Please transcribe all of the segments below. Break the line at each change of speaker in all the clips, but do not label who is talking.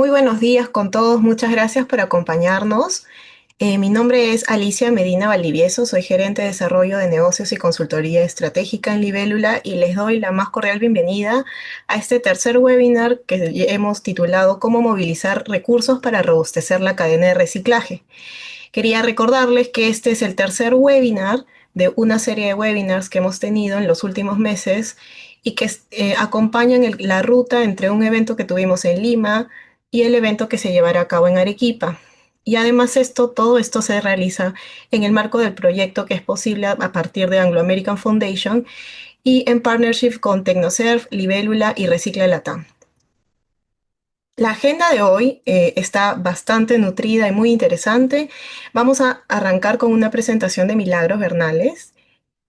Muy buenos días con todos, muchas gracias por acompañarnos. Mi nombre es Alicia Medina Valdivieso, soy gerente de desarrollo de negocios y consultoría estratégica en Libélula y les doy la más cordial bienvenida a este tercer webinar que hemos titulado Cómo movilizar recursos para robustecer la cadena de reciclaje. Quería recordarles que este es el tercer webinar de una serie de webinars que hemos tenido en los últimos meses y que acompañan la ruta entre un evento que tuvimos en Lima y el evento que se llevará a cabo en Arequipa. Y además todo esto se realiza en el marco del proyecto que es posible a partir de Anglo American Foundation y en partnership con Tecnoserv, Libélula y Recicla Latam. La agenda de hoy está bastante nutrida y muy interesante. Vamos a arrancar con una presentación de Milagros Bernales,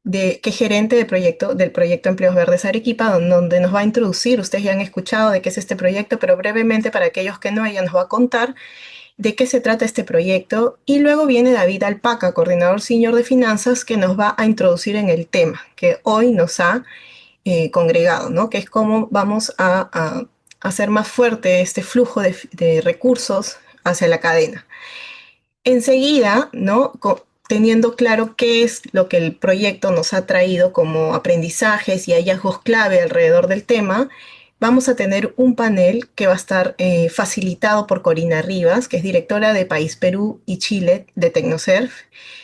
que es gerente del proyecto Empleos Verdes Arequipa, donde nos va a introducir. Ustedes ya han escuchado de qué es este proyecto, pero brevemente para aquellos que no, ella nos va a contar de qué se trata este proyecto. Y luego viene David Alpaca, coordinador senior de finanzas, que nos va a introducir en el tema que hoy nos ha congregado, ¿no? Que es cómo vamos a hacer más fuerte este flujo de recursos hacia la cadena. Enseguida, ¿no? Teniendo claro qué es lo que el proyecto nos ha traído como aprendizajes y hallazgos clave alrededor del tema, vamos a tener un panel que va a estar facilitado por Corina Rivas, que es directora de País Perú y Chile de Tecnoserv,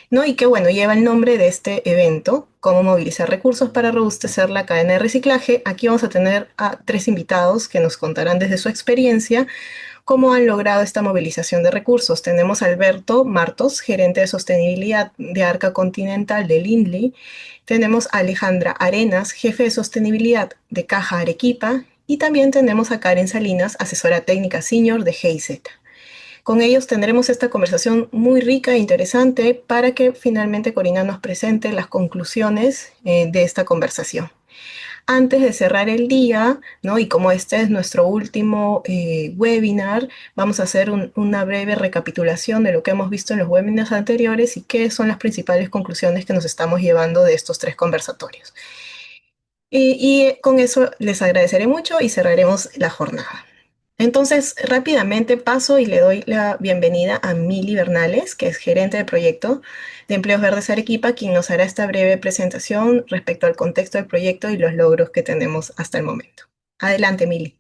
¿no? Y que, bueno, lleva el nombre de este evento, cómo movilizar recursos para robustecer la cadena de reciclaje. Aquí vamos a tener a tres invitados que nos contarán desde su experiencia cómo han logrado esta movilización de recursos. Tenemos a Alberto Martos, gerente de sostenibilidad de Arca Continental de Lindley. Tenemos a Alejandra Arenas, jefe de sostenibilidad de Caja Arequipa. Y también tenemos a Karen Salinas, asesora técnica senior de GIZ. Con ellos tendremos esta conversación muy rica e interesante para que finalmente Corina nos presente las conclusiones de esta conversación. Antes de cerrar el día, ¿no? Y como este es nuestro último webinar, vamos a hacer una breve recapitulación de lo que hemos visto en los webinars anteriores y qué son las principales conclusiones que nos estamos llevando de estos tres conversatorios. Y con eso les agradeceré mucho y cerraremos la jornada. Entonces, rápidamente paso y le doy la bienvenida a Mili Bernales, que es gerente de proyecto de Empleos Verdes Arequipa, quien nos hará esta breve presentación respecto al contexto del proyecto y los logros que tenemos hasta el momento. Adelante, Mili.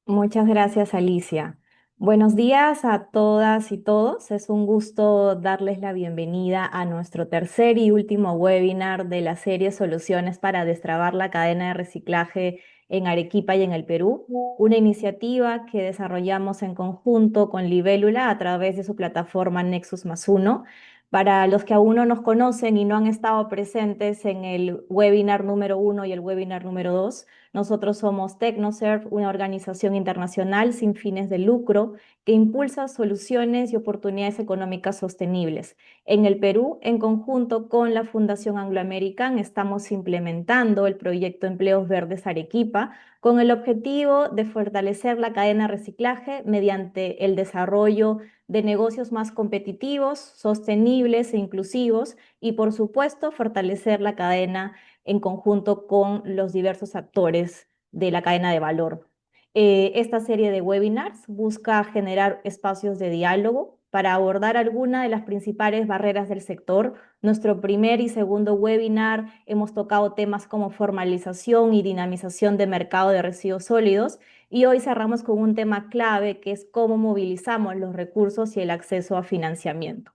Muchas gracias, Alicia. Buenos días a todas y todos. Es un gusto darles la bienvenida a nuestro tercer y último webinar de la serie Soluciones para destrabar la cadena de reciclaje en Arequipa y en el Perú, una iniciativa que desarrollamos en conjunto con Libélula a través de su plataforma Nexus Más Uno. Para los que aún no nos conocen y no han estado presentes en el webinar número uno y el webinar número dos, nosotros somos Tecnoserv, una organización internacional sin fines de lucro que impulsa soluciones y oportunidades económicas sostenibles. En el Perú, en conjunto con la Fundación Anglo American, estamos implementando el proyecto Empleos Verdes Arequipa con el objetivo de fortalecer la cadena de reciclaje mediante el desarrollo de negocios más competitivos, sostenibles e inclusivos y, por supuesto, fortalecer la cadena en conjunto con los diversos actores de la cadena de valor. Esta serie de webinars busca generar espacios de diálogo para abordar algunas de las principales barreras del sector. Nuestro primer y segundo webinar hemos tocado temas como formalización y dinamización de mercado de residuos sólidos y hoy cerramos con un tema clave que es cómo movilizamos los recursos y el acceso a financiamiento.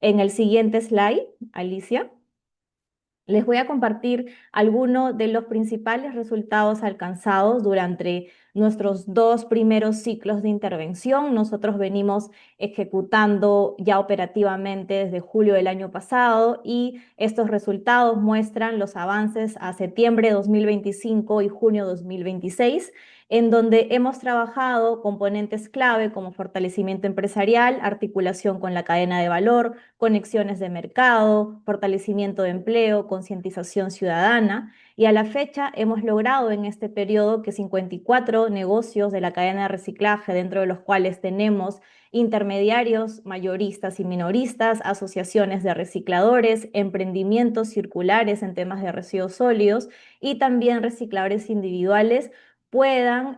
En el siguiente slide, Alicia. Les voy a compartir algunos de los principales resultados alcanzados durante nuestros dos primeros ciclos de intervención. Nosotros venimos ejecutando ya operativamente desde julio del año pasado y estos resultados muestran los avances a septiembre de 2025 y junio de 2026, en donde hemos trabajado componentes clave como fortalecimiento empresarial, articulación con la cadena de valor, conexiones de mercado, fortalecimiento de empleo, concientización ciudadana. Y a la fecha hemos logrado en este periodo que 54 negocios de la cadena de reciclaje, dentro de los cuales tenemos intermediarios, mayoristas y minoristas, asociaciones de recicladores, emprendimientos circulares en temas de residuos sólidos y también recicladores individuales, puedan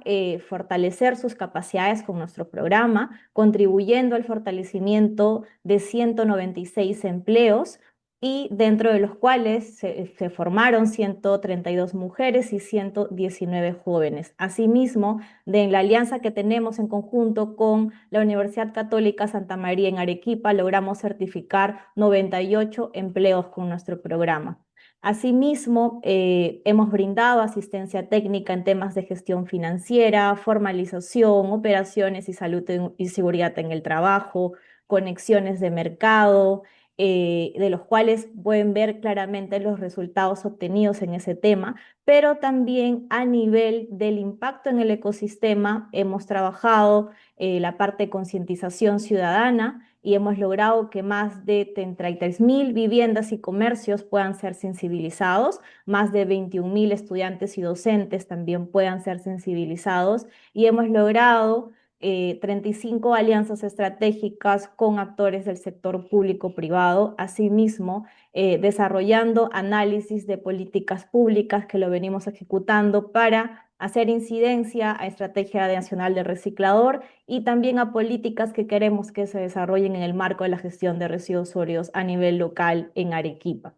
fortalecer sus capacidades con nuestro programa, contribuyendo al fortalecimiento de 196 empleos y dentro de los cuales se formaron 132 mujeres y 119 jóvenes. Asimismo, de la alianza que tenemos en conjunto con la Universidad Católica Santa María en Arequipa, logramos certificar 98 empleos con nuestro programa. Asimismo, hemos brindado asistencia técnica en temas de gestión financiera, formalización, operaciones y salud y seguridad en el trabajo, conexiones de mercado, de los cuales pueden ver claramente los resultados obtenidos en ese tema, pero también a nivel del impacto en el ecosistema hemos trabajado la parte de concientización ciudadana y hemos logrado que más de 33.000 viviendas y comercios puedan ser sensibilizados, más de 21.000 estudiantes y docentes también puedan ser sensibilizados y hemos logrado 35 alianzas estratégicas con actores del sector público-privado, asimismo desarrollando análisis de políticas públicas que lo venimos ejecutando para hacer incidencia a Estrategia Nacional de Reciclador y también a políticas que queremos que se desarrollen en el marco de la gestión de residuos sólidos a nivel local en Arequipa.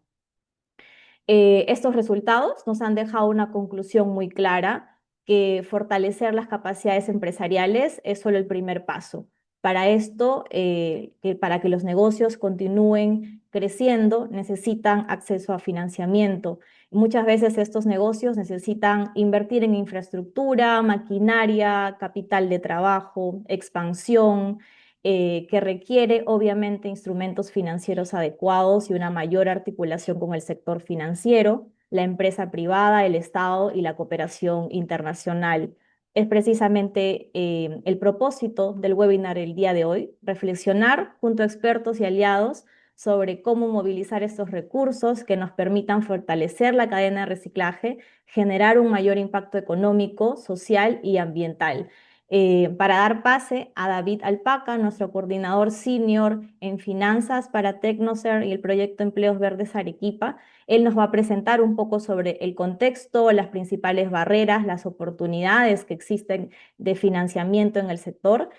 Estos resultados nos han dejado una conclusión muy clara, que fortalecer las capacidades empresariales es solo el primer paso. Para esto, para que los negocios continúen creciendo, necesitan acceso a financiamiento. Muchas veces estos negocios necesitan invertir en infraestructura, maquinaria, capital de trabajo, expansión, que requiere obviamente instrumentos financieros adecuados y una mayor articulación con el sector financiero, la empresa privada, el Estado y la cooperación internacional. Es precisamente el propósito del webinar el día de hoy, reflexionar junto a expertos y aliados sobre cómo movilizar estos recursos que nos permitan fortalecer la cadena de reciclaje, generar un mayor impacto económico, social y ambiental para dar pase a David Alpaca, nuestro coordinador senior en finanzas para Tecnocer y el proyecto Empleos Verdes Arequipa. Él nos va a presentar un poco sobre el contexto, las principales barreras, las oportunidades que existen de financiamiento en el sector.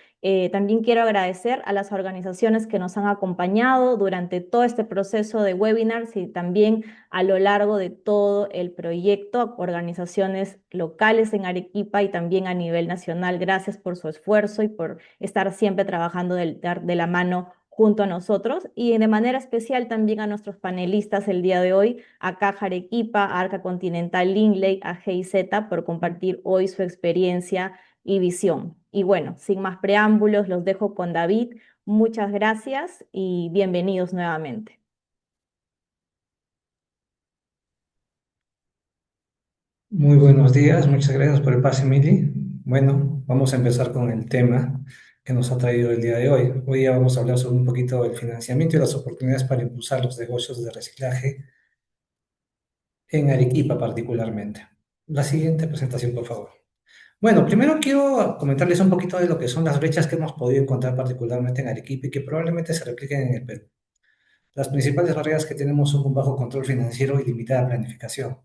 También quiero agradecer a las organizaciones que nos han acompañado durante todo este proceso de webinars y también a lo largo de todo el proyecto, organizaciones locales en Arequipa y también a nivel nacional. Gracias por su esfuerzo y por estar siempre trabajando de la mano junto a nosotros y de manera especial también a nuestros panelistas el día de hoy, a Caja Arequipa, a Arca Continental Lindley, a GIZ, por compartir hoy su experiencia y visión. Y bueno, sin más preámbulos, los dejo con David. Muchas gracias y bienvenidos nuevamente.
Muy buenos días, muchas gracias por el pase, Mili. Bueno, vamos a empezar con el tema que nos ha traído el día de hoy. Hoy ya vamos a hablar sobre un poquito del financiamiento y las oportunidades para impulsar los negocios de reciclaje en Arequipa particularmente. La siguiente presentación, por favor. Bueno, primero quiero comentarles un poquito de lo que son las brechas que hemos podido encontrar particularmente en Arequipa y que probablemente se repliquen en el Perú. Las principales barreras que tenemos son un bajo control financiero y limitada planificación.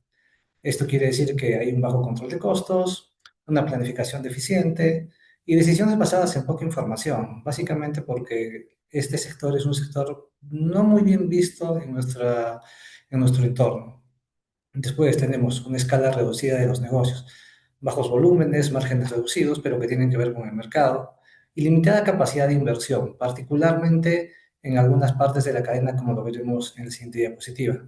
Esto quiere decir que hay un bajo control de costos, una planificación deficiente y decisiones basadas en poca información, básicamente porque este sector es un sector no muy bien visto en nuestro entorno. Después tenemos una escala reducida de los negocios, bajos volúmenes, márgenes reducidos, pero que tienen que ver con el mercado, y limitada capacidad de inversión, particularmente en algunas partes de la cadena, como lo veremos en la siguiente diapositiva.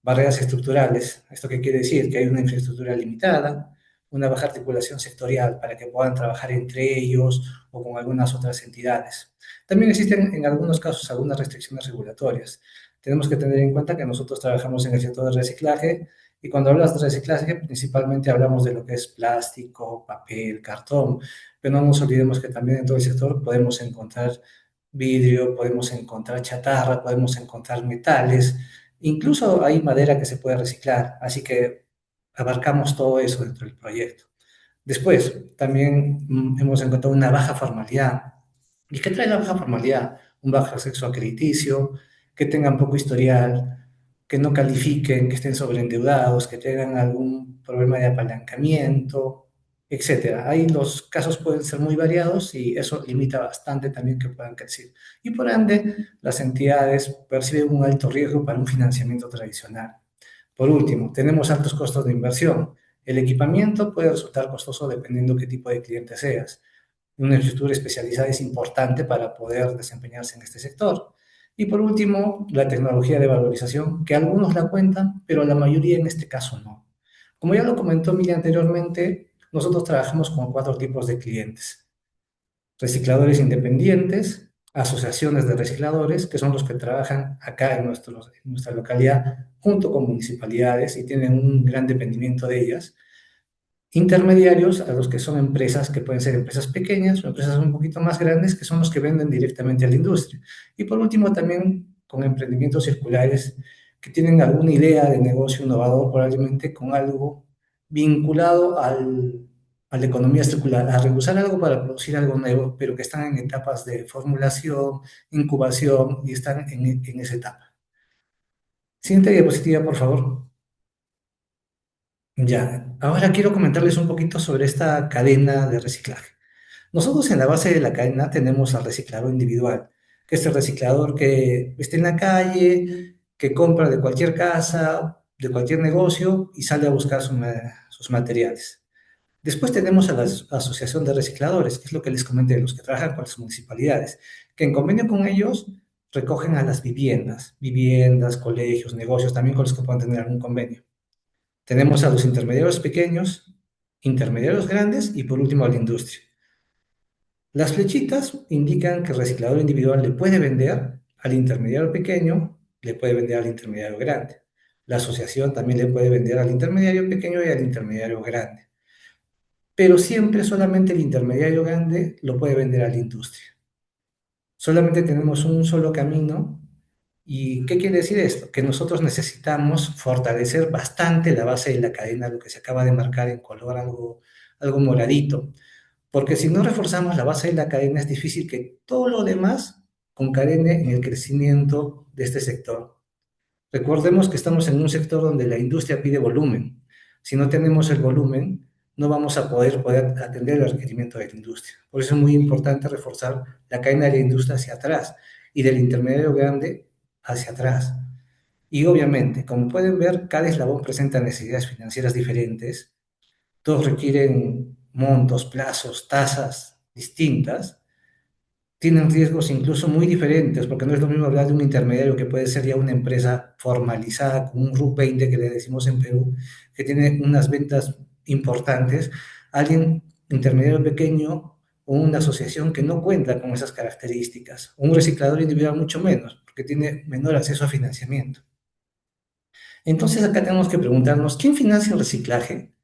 Barreras estructurales, ¿esto qué quiere decir? Que hay una infraestructura limitada, una baja articulación sectorial para que puedan trabajar entre ellos o con algunas otras entidades. También existen en algunos casos algunas restricciones regulatorias. Tenemos que tener en cuenta que nosotros trabajamos en el sector de reciclaje y cuando hablas de reciclaje, principalmente hablamos de lo que es plástico, papel, cartón, pero no nos olvidemos que también en todo el sector podemos encontrar vidrio, podemos encontrar chatarra, podemos encontrar metales, incluso hay madera que se puede reciclar, así que abarcamos todo eso dentro del proyecto. Después, también hemos encontrado una baja formalidad. ¿Y qué trae la baja formalidad? Un bajo acceso a crediticio, que tengan poco historial, que no califiquen, que estén sobreendeudados, que tengan algún problema de apalancamiento. etcétera. Ahí los casos pueden ser muy variados y eso limita bastante también que puedan crecer. Y por ende, las entidades perciben un alto riesgo para un financiamiento tradicional. Por último, tenemos altos costos de inversión. El equipamiento puede resultar costoso dependiendo qué tipo de cliente seas. Una infraestructura especializada es importante para poder desempeñarse en este sector. Y por último, la tecnología de valorización, que algunos la cuentan, pero la mayoría en este caso no. Como ya lo comentó Miriam anteriormente, nosotros trabajamos con cuatro tipos de clientes. Recicladores independientes, asociaciones de recicladores, que son los que trabajan acá en nuestra localidad junto con municipalidades y tienen un gran dependimiento de ellas. Intermediarios, a los que son empresas que pueden ser empresas pequeñas o empresas un poquito más grandes, que son los que venden directamente a la industria. Y por último, también con emprendimientos circulares que tienen alguna idea de negocio innovador, probablemente con algo vinculado a la economía circular, a reusar algo para producir algo nuevo, pero que están en etapas de formulación, incubación y están en esa etapa. Siguiente diapositiva, por favor. Ya, ahora quiero comentarles un poquito sobre esta cadena de reciclaje. Nosotros en la base de la cadena tenemos al reciclador individual, que es el reciclador que está en la calle, que compra de cualquier casa, de cualquier negocio y sale a buscar sus materiales. Después tenemos a la asociación de recicladores, que es lo que les comenté, los que trabajan con las municipalidades, que en convenio con ellos recogen a las viviendas, colegios, negocios, también con los que puedan tener algún convenio. Tenemos a los intermediarios pequeños, intermediarios grandes y por último a la industria. Las flechitas indican que el reciclador individual le puede vender al intermediario pequeño, le puede vender al intermediario grande. La asociación también le puede vender al intermediario pequeño y al intermediario grande. Pero siempre solamente el intermediario grande lo puede vender a la industria. Solamente tenemos un solo camino. ¿Y qué quiere decir esto? Que nosotros necesitamos fortalecer bastante la base de la cadena, lo que se acaba de marcar en color algo moradito, porque si no reforzamos la base de la cadena es difícil que todo lo demás concadene en el crecimiento de este sector. Recordemos que estamos en un sector donde la industria pide volumen. Si no tenemos el volumen, no vamos a poder atender el requerimiento de la industria. Por eso es muy importante reforzar la cadena de la industria hacia atrás y del intermediario grande hacia atrás. Y obviamente, como pueden ver, cada eslabón presenta necesidades financieras diferentes. Todos requieren montos, plazos, tasas distintas, tienen riesgos incluso muy diferentes, porque no es lo mismo hablar de un intermediario que puede ser ya una empresa formalizada, con un RUC 20 que le decimos en Perú, que tiene unas ventas importantes, alguien intermediario pequeño o una asociación que no cuenta con esas características, un reciclador individual mucho menos, porque tiene menor acceso a financiamiento. Entonces acá tenemos que preguntarnos, ¿quién financia el reciclaje?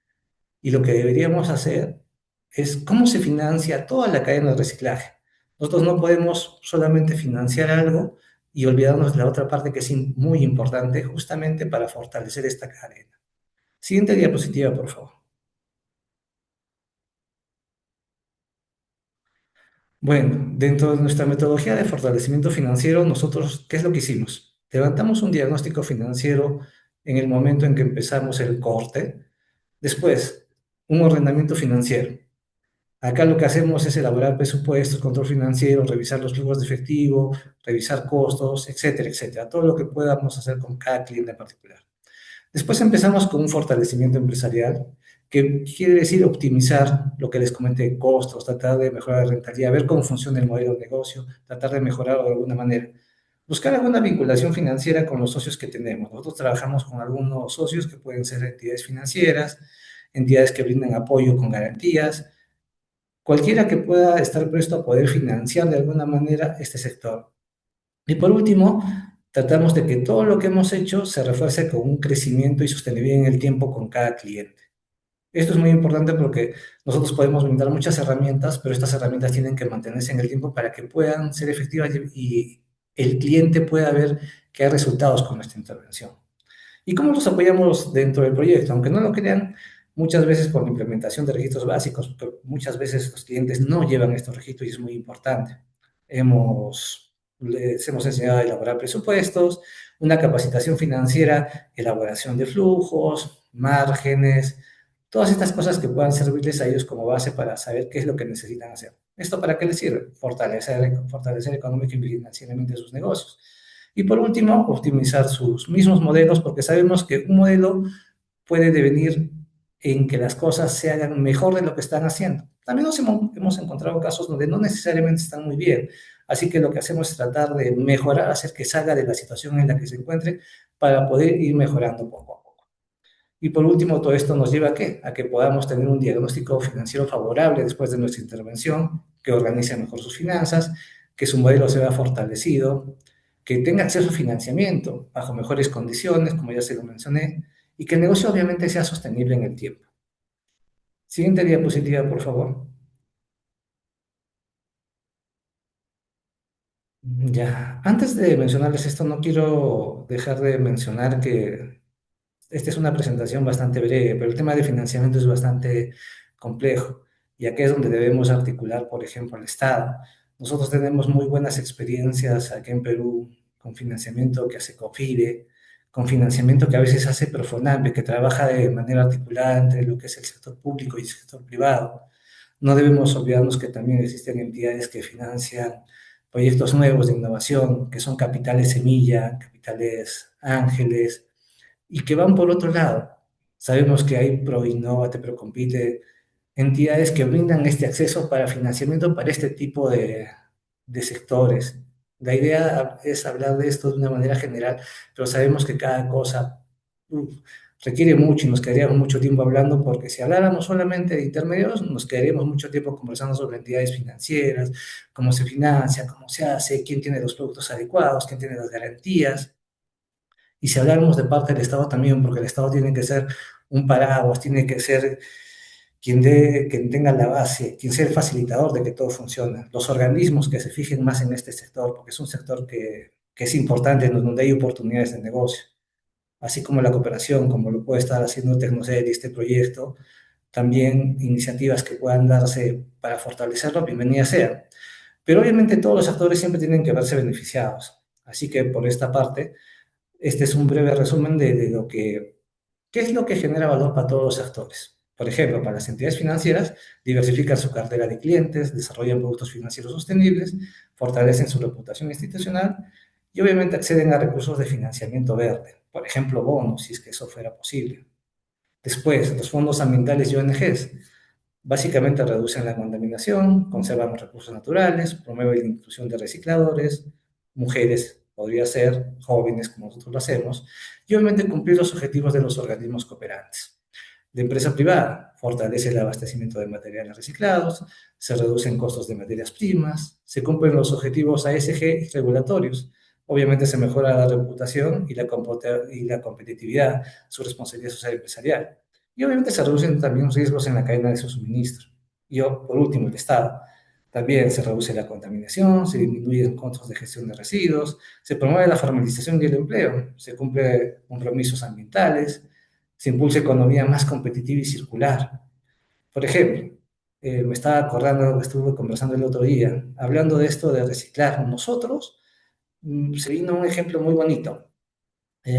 Y lo que deberíamos hacer es cómo se financia toda la cadena de reciclaje. Nosotros no podemos solamente financiar algo y olvidarnos de la otra parte que es muy importante justamente para fortalecer esta cadena. Siguiente diapositiva, por favor. Bueno, dentro de nuestra metodología de fortalecimiento financiero, nosotros, ¿qué es lo que hicimos? Levantamos un diagnóstico financiero en el momento en que empezamos el corte. Después, un ordenamiento financiero. Acá lo que hacemos es elaborar presupuestos, control financiero, revisar los flujos de efectivo, revisar costos, etcétera, etcétera. Todo lo que podamos hacer con cada cliente en particular. Después empezamos con un fortalecimiento empresarial, que quiere decir optimizar lo que les comenté, costos, tratar de mejorar la rentabilidad, ver cómo funciona el modelo de negocio, tratar de mejorarlo de alguna manera. Buscar alguna vinculación financiera con los socios que tenemos. Nosotros trabajamos con algunos socios que pueden ser entidades financieras, entidades que brindan apoyo con garantías, cualquiera que pueda estar presto a poder financiar de alguna manera este sector. Y por último, tratamos de que todo lo que hemos hecho se refuerce con un crecimiento y sostenibilidad en el tiempo con cada cliente. Esto es muy importante porque nosotros podemos brindar muchas herramientas, pero estas herramientas tienen que mantenerse en el tiempo para que puedan ser efectivas y el cliente pueda ver que hay resultados con nuestra intervención. ¿Y cómo los apoyamos dentro del proyecto? Aunque no lo crean, muchas veces con la implementación de registros básicos, porque muchas veces los clientes no llevan estos registros y es muy importante. Les hemos enseñado a elaborar presupuestos, una capacitación financiera, elaboración de flujos, márgenes, Todas estas cosas que puedan servirles a ellos como base para saber qué es lo que necesitan hacer. ¿Esto para qué les sirve? Fortalecer económica y financieramente sus negocios. Y por último, optimizar sus mismos modelos, porque sabemos que un modelo puede devenir en que las cosas se hagan mejor de lo que están haciendo. También hemos encontrado casos donde no necesariamente están muy bien, así que lo que hacemos es tratar de mejorar, hacer que salga de la situación en la que se encuentre para poder ir mejorando poco a poco. Y por último, todo esto nos lleva a qué? A que podamos tener un diagnóstico financiero favorable después de nuestra intervención, que organice mejor sus finanzas, que su modelo se vea fortalecido, que tenga acceso a financiamiento bajo mejores condiciones, como ya se lo mencioné, y que el negocio obviamente sea sostenible en el tiempo. Siguiente diapositiva, por favor. Ya, antes de mencionarles esto, no quiero dejar de mencionar que esta es una presentación bastante breve, pero el tema de financiamiento es bastante complejo, y aquí es donde debemos articular, por ejemplo, al Estado. Nosotros tenemos muy buenas experiencias aquí en Perú con financiamiento que hace COFIDE, con financiamiento que a veces hace Profonampe, que trabaja de manera articulada entre lo que es el sector público y el sector privado. No debemos olvidarnos que también existen entidades que financian proyectos nuevos de innovación, que son capitales semilla, capitales ángeles, y que van por otro lado. Sabemos que hay ProInnova, Procompite, entidades que brindan este acceso para financiamiento para este tipo de sectores. La idea es hablar de esto de una manera general, pero sabemos que cada cosa uf, requiere mucho y nos quedaríamos mucho tiempo hablando, porque si habláramos solamente de intermediarios, nos quedaríamos mucho tiempo conversando sobre entidades financieras, cómo se financia, cómo se hace, quién tiene los productos adecuados, quién tiene las garantías. Y si habláramos de parte del Estado también, porque el Estado tiene que ser un paraguas, tiene que ser quien tenga la base, quien sea el facilitador de que todo funcione. Los organismos que se fijen más en este sector, porque es un sector que es importante, en donde hay oportunidades de negocio, así como la cooperación, como lo puede estar haciendo Tecnoset y este proyecto, también iniciativas que puedan darse para fortalecerlo, bienvenidas sean. Pero obviamente todos los actores siempre tienen que verse beneficiados. Así que por esta parte, este es un breve resumen de lo que, qué es lo que genera valor para todos los actores. Por ejemplo, para las entidades financieras, diversifican su cartera de clientes, desarrollan productos financieros sostenibles, fortalecen su reputación institucional y obviamente acceden a recursos de financiamiento verde, por ejemplo, bonos, si es que eso fuera posible. Después, los fondos ambientales y ONGs básicamente reducen la contaminación, conservan los recursos naturales, promueven la inclusión de recicladores, mujeres, podría ser, jóvenes como nosotros lo hacemos, y obviamente cumplir los objetivos de los organismos cooperantes. La empresa privada fortalece el abastecimiento de materiales reciclados, se reducen costos de materias primas, se cumplen los objetivos ASG y regulatorios. Obviamente se mejora la reputación y la competitividad, su responsabilidad social y empresarial. Y obviamente se reducen también riesgos en la cadena de su suministro. Y por último, el Estado. También se reduce la contaminación, se disminuyen costos de gestión de residuos, se promueve la formalización y el empleo, se cumplen compromisos ambientales, se impulsa economía más competitiva y circular. Por ejemplo, me estaba acordando, estuve conversando el otro día, hablando de esto de reciclar. Nosotros, se vino un ejemplo muy bonito.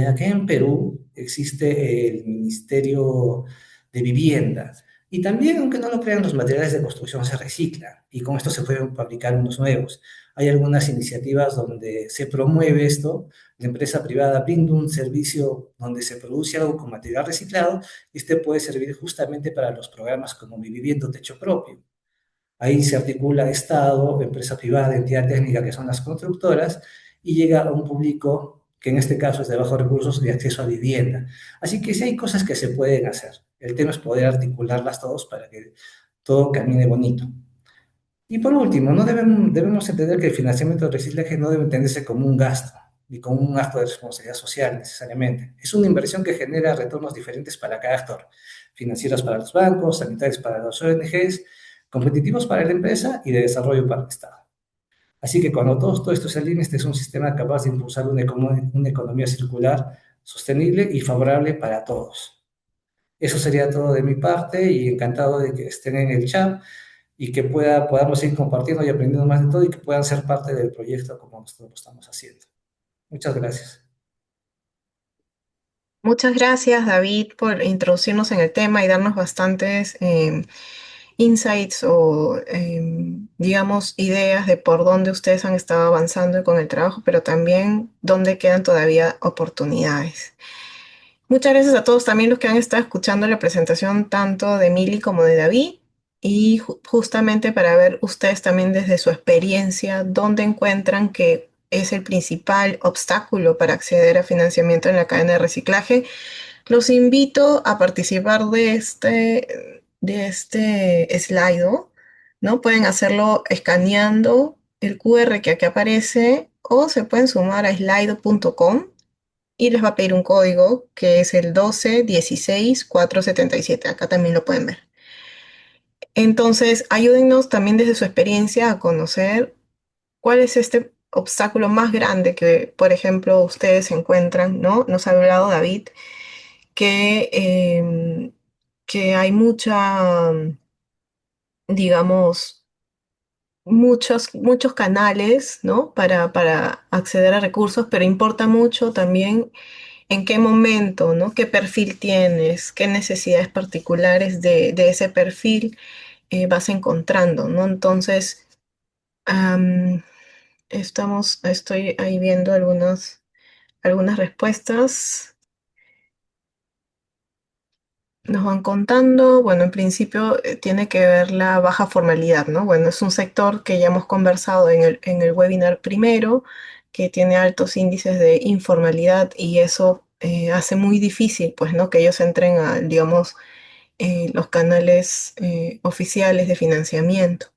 Aquí en Perú existe el Ministerio de Vivienda, y también, aunque no lo crean, los materiales de construcción se reciclan y con esto se pueden fabricar unos nuevos. Hay algunas iniciativas donde se promueve esto. La empresa privada brinda un servicio donde se produce algo con material reciclado, y este puede servir justamente para los programas como Mi Vivienda Techo Propio. Ahí se articula Estado, empresa privada, entidad técnica, que son las constructoras, y llega a un público que en este caso es de bajos recursos, de acceso a vivienda. Así que sí hay cosas que se pueden hacer. El tema es poder articularlas todos para que todo camine bonito. Y por último, no debemos entender que el financiamiento de reciclaje no debe entenderse como un gasto, ni como un acto de responsabilidad social necesariamente. Es una inversión que genera retornos diferentes para cada actor: financieros para los bancos, sanitarios para los ONGs, competitivos para la empresa y de desarrollo para el Estado. Así que cuando todo esto se alinea, este es un sistema capaz de impulsar una economía circular, sostenible y favorable para todos. Eso sería todo de mi parte, y encantado de que estén en el chat y que podamos ir compartiendo y aprendiendo más de todo, y que puedan ser parte del proyecto como nosotros lo estamos haciendo. Muchas gracias.
Muchas gracias, David, por introducirnos en el tema y darnos bastantes insights o, digamos, ideas de por dónde ustedes han estado avanzando con el trabajo, pero también dónde quedan todavía oportunidades. Muchas gracias a todos también los que han estado escuchando la presentación tanto de Mili como de David y justamente para ver ustedes también desde su experiencia dónde encuentran que es el principal obstáculo para acceder a financiamiento en la cadena de reciclaje. Los invito a participar de este slido, ¿no? Pueden hacerlo escaneando el QR que aquí aparece o se pueden sumar a slido.com y les va a pedir un código que es el 12 16 477. Acá también lo pueden ver. Entonces, ayúdennos también desde su experiencia a conocer cuál es este obstáculo más grande que, por ejemplo, ustedes encuentran, ¿no? Nos ha hablado David que, que hay mucha, digamos, muchos canales, ¿no? Para acceder a recursos, pero importa mucho también en qué momento, ¿no? ¿Qué perfil tienes? ¿Qué necesidades particulares de ese perfil vas encontrando, ¿no? Entonces, am, estoy ahí viendo algunas respuestas. Nos van contando, bueno, en principio tiene que ver la baja formalidad, ¿no? Bueno, es un sector que ya hemos conversado en el webinar primero, que tiene altos índices de informalidad y eso hace muy difícil, pues, ¿no? Que ellos entren a, digamos, los canales oficiales de financiamiento.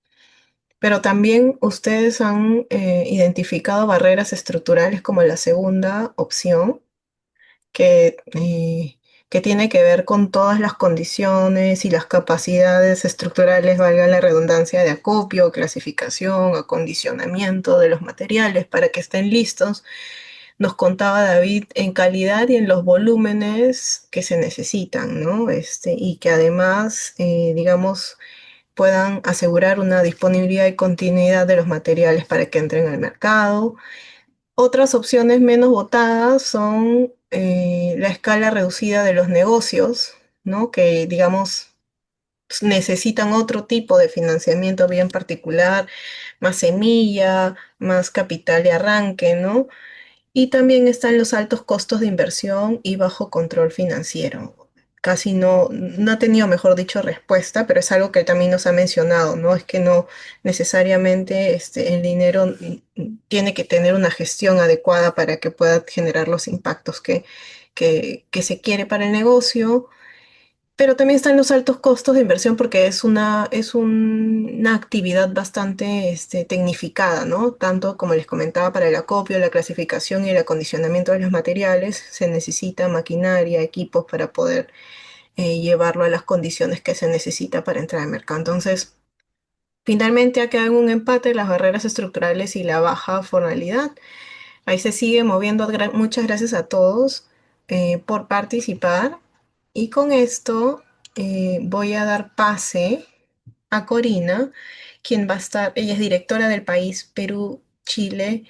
Pero también ustedes han identificado barreras estructurales como la segunda opción que tiene que ver con todas las condiciones y las capacidades estructurales, valga la redundancia, de acopio, clasificación, acondicionamiento de los materiales para que estén listos. Nos contaba David en calidad y en los volúmenes que se necesitan, ¿no? Y que además, digamos, puedan asegurar una disponibilidad y continuidad de los materiales para que entren al mercado. Otras opciones menos votadas son la escala reducida de los negocios, ¿no? Que, digamos, necesitan otro tipo de financiamiento bien particular, más semilla, más capital de arranque, ¿no? Y también están los altos costos de inversión y bajo control financiero. Casi no ha tenido, mejor dicho, respuesta, pero es algo que también nos ha mencionado, ¿no? Es que no necesariamente el dinero tiene que tener una gestión adecuada para que pueda generar los impactos que se quiere para el negocio, pero también están los altos costos de inversión porque es una actividad bastante tecnificada, ¿no? Tanto como les comentaba, para el acopio, la clasificación y el acondicionamiento de los materiales se necesita maquinaria, equipos para poder llevarlo a las condiciones que se necesita para entrar al mercado. Entonces, finalmente ha quedado en un empate las barreras estructurales y la baja formalidad. Ahí se sigue moviendo. Muchas gracias a todos por participar. Y con esto voy a dar pase a Corina, quien va a estar, ella es directora del país Perú-Chile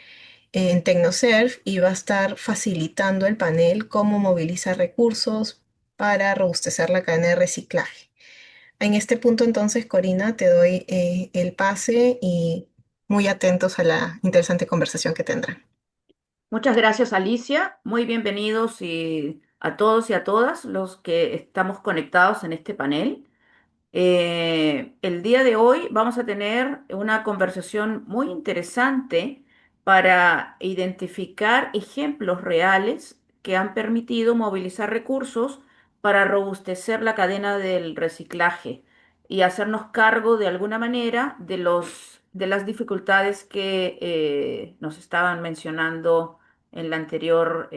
en Tecnoserv y va a estar facilitando el panel cómo movilizar recursos para robustecer la cadena de reciclaje. En este punto entonces, Corina, te doy el pase y muy atentos a la interesante conversación que tendrán.
Muchas gracias, Alicia. Muy bienvenidos a todos y a todas los que estamos conectados en este panel. El día de hoy vamos a tener una conversación muy interesante para identificar ejemplos reales que han permitido movilizar recursos para robustecer la cadena del reciclaje y hacernos cargo de alguna manera de las dificultades que nos estaban mencionando en la anterior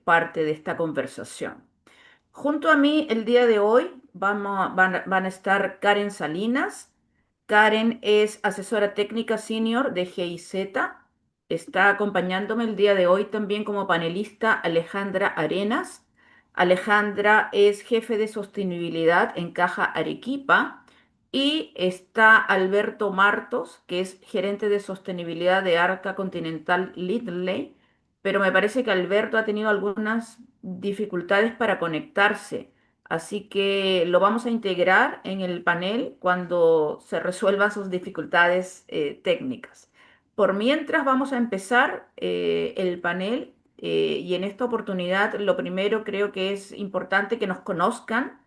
parte de esta conversación. Junto a mí el día de hoy van a estar Karen Salinas. Karen es asesora técnica senior de GIZ. Está acompañándome el día de hoy también como panelista Alejandra Arenas. Alejandra es jefe de sostenibilidad en Caja Arequipa. Y está Alberto Martos, que es gerente de sostenibilidad de Arca Continental Lidley. pero me parece que Alberto ha tenido algunas dificultades para conectarse, así que lo vamos a integrar en el panel cuando se resuelvan sus dificultades técnicas. Por mientras vamos a empezar el panel y en esta oportunidad lo primero creo que es importante que nos conozcan,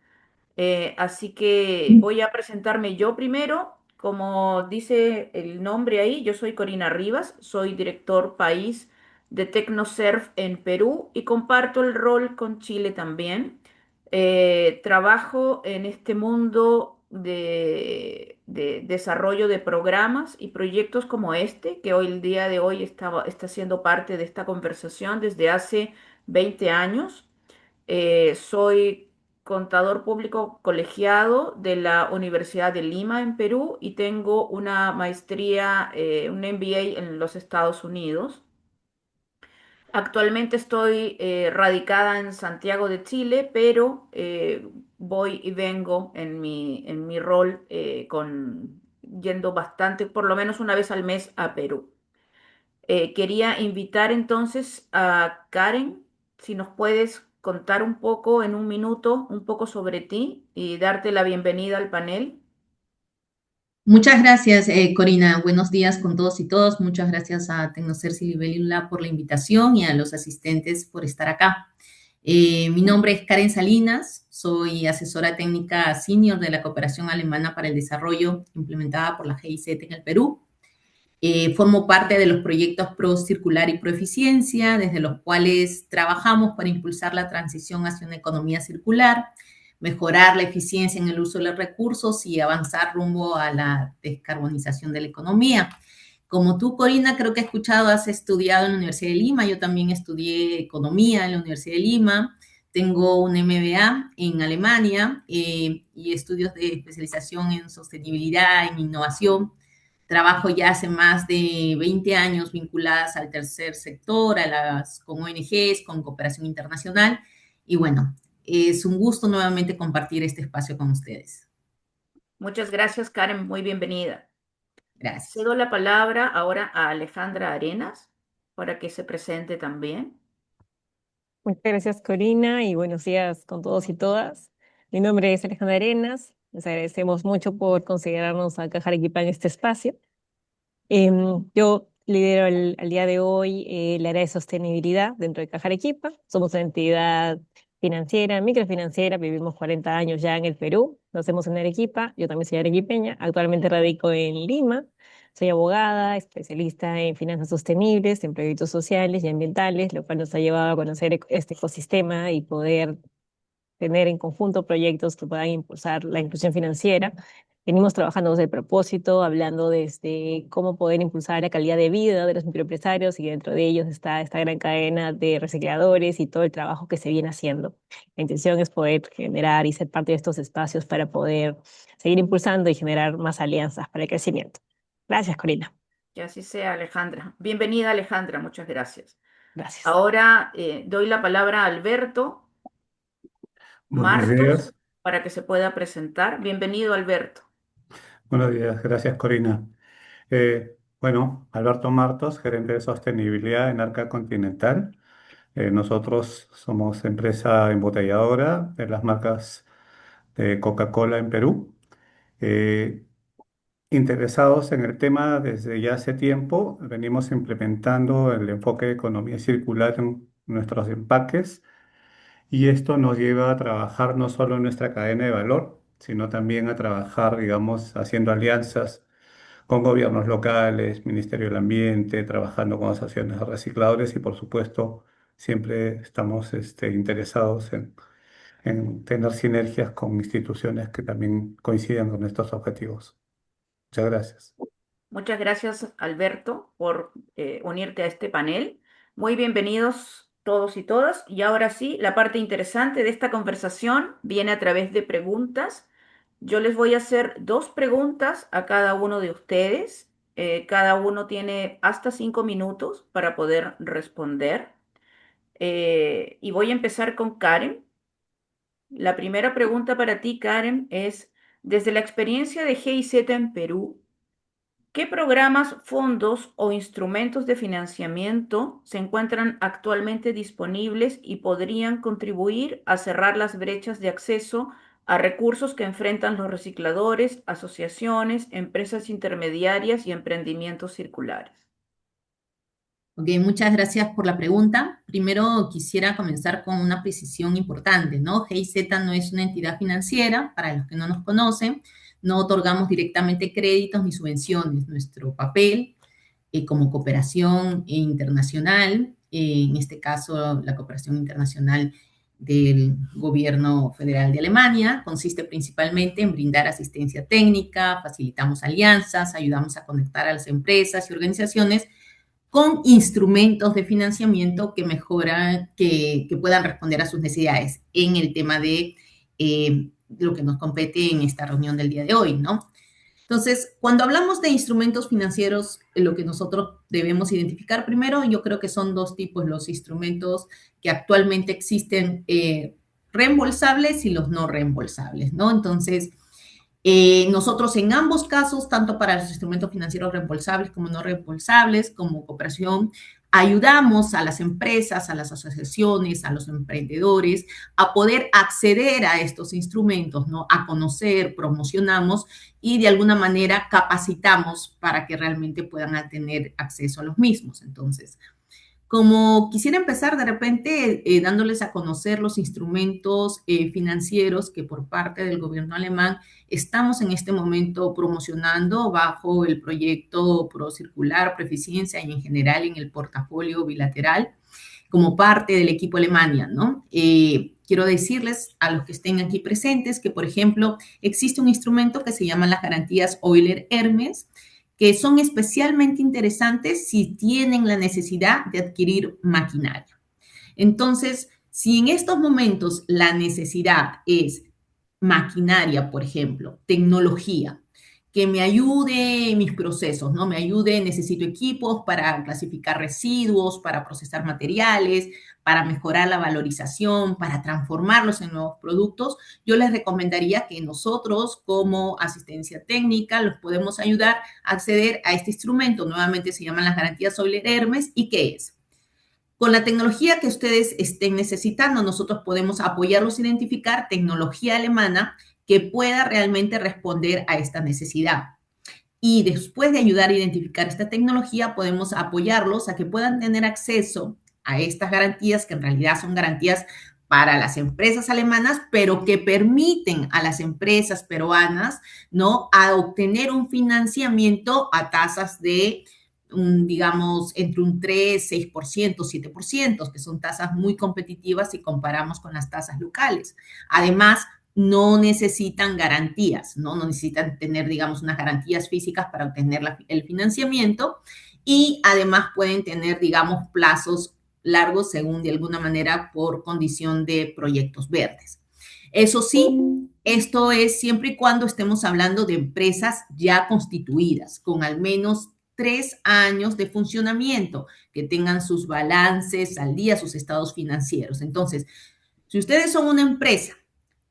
así que voy a presentarme yo primero. Como dice el nombre ahí, yo soy Corina Rivas, soy director país de TecnoSurf en Perú y comparto el rol con Chile también. Trabajo en este mundo de desarrollo de programas y proyectos como este, que hoy el día de hoy está siendo parte de esta conversación desde hace 20 años. Soy contador público colegiado de la Universidad de Lima en Perú y tengo una maestría, un MBA en los Estados Unidos. Actualmente estoy radicada en Santiago de Chile, pero voy y vengo en mi rol yendo bastante, por lo menos una vez al mes a Perú. Quería invitar entonces a Karen, si nos puedes contar un poco en un minuto, un poco sobre ti y darte la bienvenida al panel.
Muchas gracias, Corina. Buenos días con todos y todas. Muchas gracias a Tecnocer Libélula por la invitación y a los asistentes por estar acá. Mi nombre es Karen Salinas, soy asesora técnica senior de la Cooperación Alemana para el Desarrollo implementada por la GIZ en el Perú. Formo parte de los proyectos Pro Circular y Proeficiencia, desde los cuales trabajamos para impulsar la transición hacia una economía circular, mejorar la eficiencia en el uso de los recursos y avanzar rumbo a la descarbonización de la economía. Como tú, Corina, creo que he escuchado, has estudiado en la Universidad de Lima, yo también estudié economía en la Universidad de Lima, tengo un MBA en Alemania y estudios de especialización en sostenibilidad, en innovación. Trabajo ya hace más de 20 años vinculadas al tercer sector, con ONGs, con cooperación internacional. Y bueno, es un gusto nuevamente compartir este espacio con ustedes.
Muchas gracias, Karen, muy bienvenida.
Gracias.
Cedo la palabra ahora a Alejandra Arenas para que se presente también.
Muchas gracias, Corina, y buenos días con todos y todas. Mi nombre es Alejandra Arenas. Les agradecemos mucho por considerarnos a Caja Arequipa en este espacio. Yo lidero al día de hoy el área de sostenibilidad dentro de Caja Arequipa. Somos una entidad financiera, microfinanciera, vivimos 40 años ya en el Perú, lo hacemos en Arequipa, yo también soy arequipeña, actualmente radico en Lima, soy abogada, especialista en finanzas sostenibles, en proyectos sociales y ambientales, lo cual nos ha llevado a conocer este ecosistema y poder tener en conjunto proyectos que puedan impulsar la inclusión financiera. Venimos trabajando desde el propósito, hablando desde cómo poder impulsar la calidad de vida de los microempresarios y dentro de ellos está esta gran cadena de recicladores y todo el trabajo que se viene haciendo. La intención es poder generar y ser parte de estos espacios para poder seguir impulsando y generar más alianzas para el crecimiento. Gracias, Corina.
Que así sea, Alejandra. Bienvenida, Alejandra, muchas gracias.
Gracias.
Ahora doy la palabra a Alberto
Buenos
Martos
días.
para que se pueda presentar. Bienvenido, Alberto.
Buenos días. Gracias, Corina. Bueno, Alberto Martos, gerente de sostenibilidad en Arca Continental. Nosotros somos empresa embotelladora de las marcas de Coca-Cola en Perú. Eh, Interesados en el tema desde ya hace tiempo, venimos implementando el enfoque de economía circular en nuestros empaques. Y esto nos lleva a trabajar no solo en nuestra cadena de valor, sino también a trabajar, digamos, haciendo alianzas con gobiernos locales, Ministerio del Ambiente, trabajando con asociaciones de recicladores y, por supuesto, siempre estamos interesados en tener sinergias con instituciones que también coinciden con estos objetivos. Muchas gracias.
Muchas gracias, Alberto, por unirte a este panel. Muy bienvenidos todos y todas. Y ahora sí, la parte interesante de esta conversación viene a través de preguntas. Yo les voy a hacer dos preguntas a cada uno de ustedes. Cada uno tiene hasta 5 minutos para poder responder. Y voy a empezar con Karen. La primera pregunta para ti, Karen, es, desde la experiencia de GIZ en Perú, ¿Qué programas, fondos o instrumentos de financiamiento se encuentran actualmente disponibles y podrían contribuir a cerrar las brechas de acceso a recursos que enfrentan los recicladores, asociaciones, empresas intermediarias y emprendimientos circulares?
Ok, muchas gracias por la pregunta. Primero quisiera comenzar con una precisión importante, ¿no? GIZ no es una entidad financiera, para los que no nos conocen, no otorgamos directamente créditos ni subvenciones. Nuestro papel como cooperación internacional, en este caso la cooperación internacional del gobierno federal de Alemania, consiste principalmente en brindar asistencia técnica, facilitamos alianzas, ayudamos a conectar a las empresas y organizaciones con instrumentos de financiamiento que mejoran, que puedan responder a sus necesidades en el tema de lo que nos compete en esta reunión del día de hoy, ¿no? Entonces, cuando hablamos de instrumentos financieros, lo que nosotros debemos identificar primero, yo creo que son dos tipos, los instrumentos que actualmente existen reembolsables y los no reembolsables, ¿no? Entonces, nosotros en ambos casos, tanto para los instrumentos financieros reembolsables como no reembolsables, como cooperación, ayudamos a las empresas, a las asociaciones, a los emprendedores a poder acceder a estos instrumentos, ¿no? A conocer, promocionamos y de alguna manera capacitamos para que realmente puedan tener acceso a los mismos. Entonces, como quisiera empezar de repente dándoles a conocer los instrumentos financieros que por parte del gobierno alemán estamos en este momento promocionando bajo el proyecto ProCircular, Proeficiencia y en general en el portafolio bilateral como parte del equipo Alemania, ¿no? Quiero decirles a los que estén aquí presentes que, por ejemplo, existe un instrumento que se llama las garantías Euler-Hermes, que son especialmente interesantes si tienen la necesidad de adquirir maquinaria. Entonces, si en estos momentos la necesidad es maquinaria, por ejemplo, tecnología, que me ayude en mis procesos, ¿no? Me ayude, necesito equipos para clasificar residuos, para procesar materiales, para mejorar la valorización, para transformarlos en nuevos productos, yo les recomendaría que nosotros como asistencia técnica los podemos ayudar a acceder a este instrumento. Nuevamente se llaman las garantías Euler-Hermes. ¿Y qué es? Con la tecnología que ustedes estén necesitando, nosotros podemos apoyarlos a identificar tecnología alemana que pueda realmente responder a esta necesidad. Y después de ayudar a identificar esta tecnología, podemos apoyarlos a que puedan tener acceso a estas garantías, que en realidad son garantías para las empresas alemanas, pero que permiten a las empresas peruanas, ¿no?, a obtener un financiamiento a tasas de digamos, entre un 3, 6%, 7%, que son tasas muy competitivas si comparamos con las tasas locales. Además, no necesitan garantías, ¿no? No necesitan tener, digamos, unas garantías físicas para obtener el financiamiento y además pueden tener, digamos, plazos largos según de alguna manera por condición de proyectos verdes. Eso sí, esto es siempre y cuando estemos hablando de empresas ya constituidas, con al menos 3 años de funcionamiento, que tengan sus balances al día, sus estados financieros. Entonces, si ustedes son una empresa,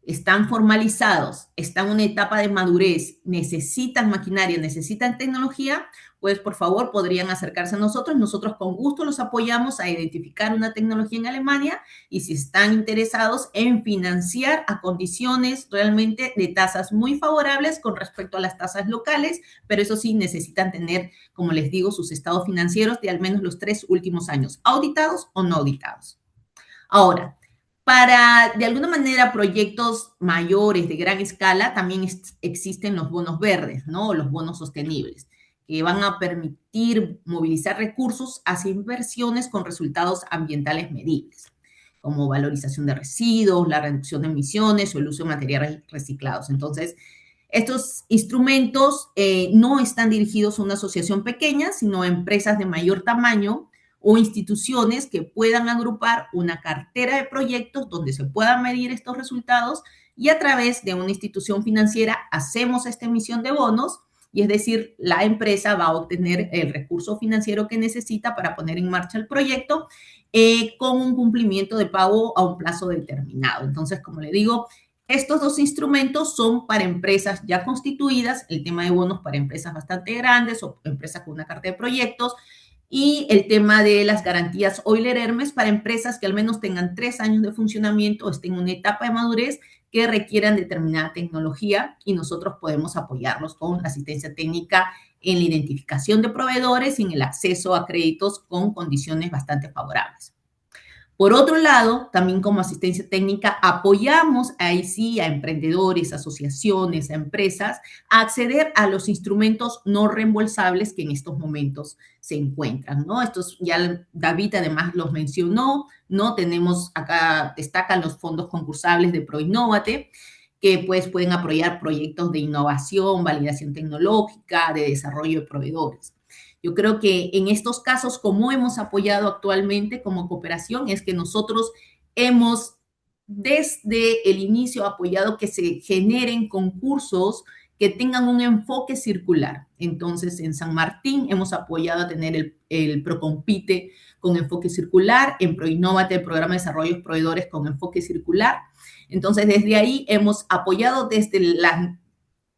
están formalizados, están en una etapa de madurez, necesitan maquinaria, necesitan tecnología, pues por favor podrían acercarse a nosotros. Nosotros con gusto los apoyamos a identificar una tecnología en Alemania y si están interesados en financiar a condiciones realmente de tasas muy favorables con respecto a las tasas locales, pero eso sí necesitan tener, como les digo, sus estados financieros de al menos los 3 últimos años, auditados o no auditados. Ahora, para, de alguna manera, proyectos mayores de gran escala, también existen los bonos verdes, ¿no? Los bonos sostenibles, que van a permitir movilizar recursos hacia inversiones con resultados ambientales medibles, como valorización de residuos, la reducción de emisiones o el uso de materiales reciclados. Entonces, estos instrumentos no están dirigidos a una asociación pequeña, sino a empresas de mayor tamaño o instituciones que puedan agrupar una cartera de proyectos donde se puedan medir estos resultados y a través de una institución financiera hacemos esta emisión de bonos y es decir, la empresa va a obtener el recurso financiero que necesita para poner en marcha el proyecto con un cumplimiento de pago a un plazo determinado. Entonces, como le digo, Estos dos instrumentos son para empresas ya constituidas, el tema de bonos para empresas bastante grandes o empresas con una carta de proyectos, y el tema de las garantías Euler Hermes para empresas que al menos tengan 3 años de funcionamiento o estén en una etapa de madurez que requieran determinada tecnología y nosotros podemos apoyarlos con asistencia técnica en la identificación de proveedores y en el acceso a créditos con condiciones bastante favorables. Por otro lado, también como asistencia técnica, apoyamos ahí sí a emprendedores, asociaciones, a empresas a acceder a los instrumentos no reembolsables que en estos momentos se encuentran, ¿no? Estos ya David además los mencionó, ¿no? Tenemos acá, destacan los fondos concursables de ProInnovate, que pues pueden apoyar proyectos de innovación, validación tecnológica, de desarrollo de proveedores. Yo creo que en estos casos, como hemos apoyado actualmente como cooperación, es que nosotros hemos desde el inicio apoyado que se generen concursos que tengan un enfoque circular. Entonces, en San Martín hemos apoyado a tener el Procompite con enfoque circular, en ProInnovate, el programa de desarrollo de proveedores con enfoque circular. Entonces, desde ahí hemos apoyado desde la,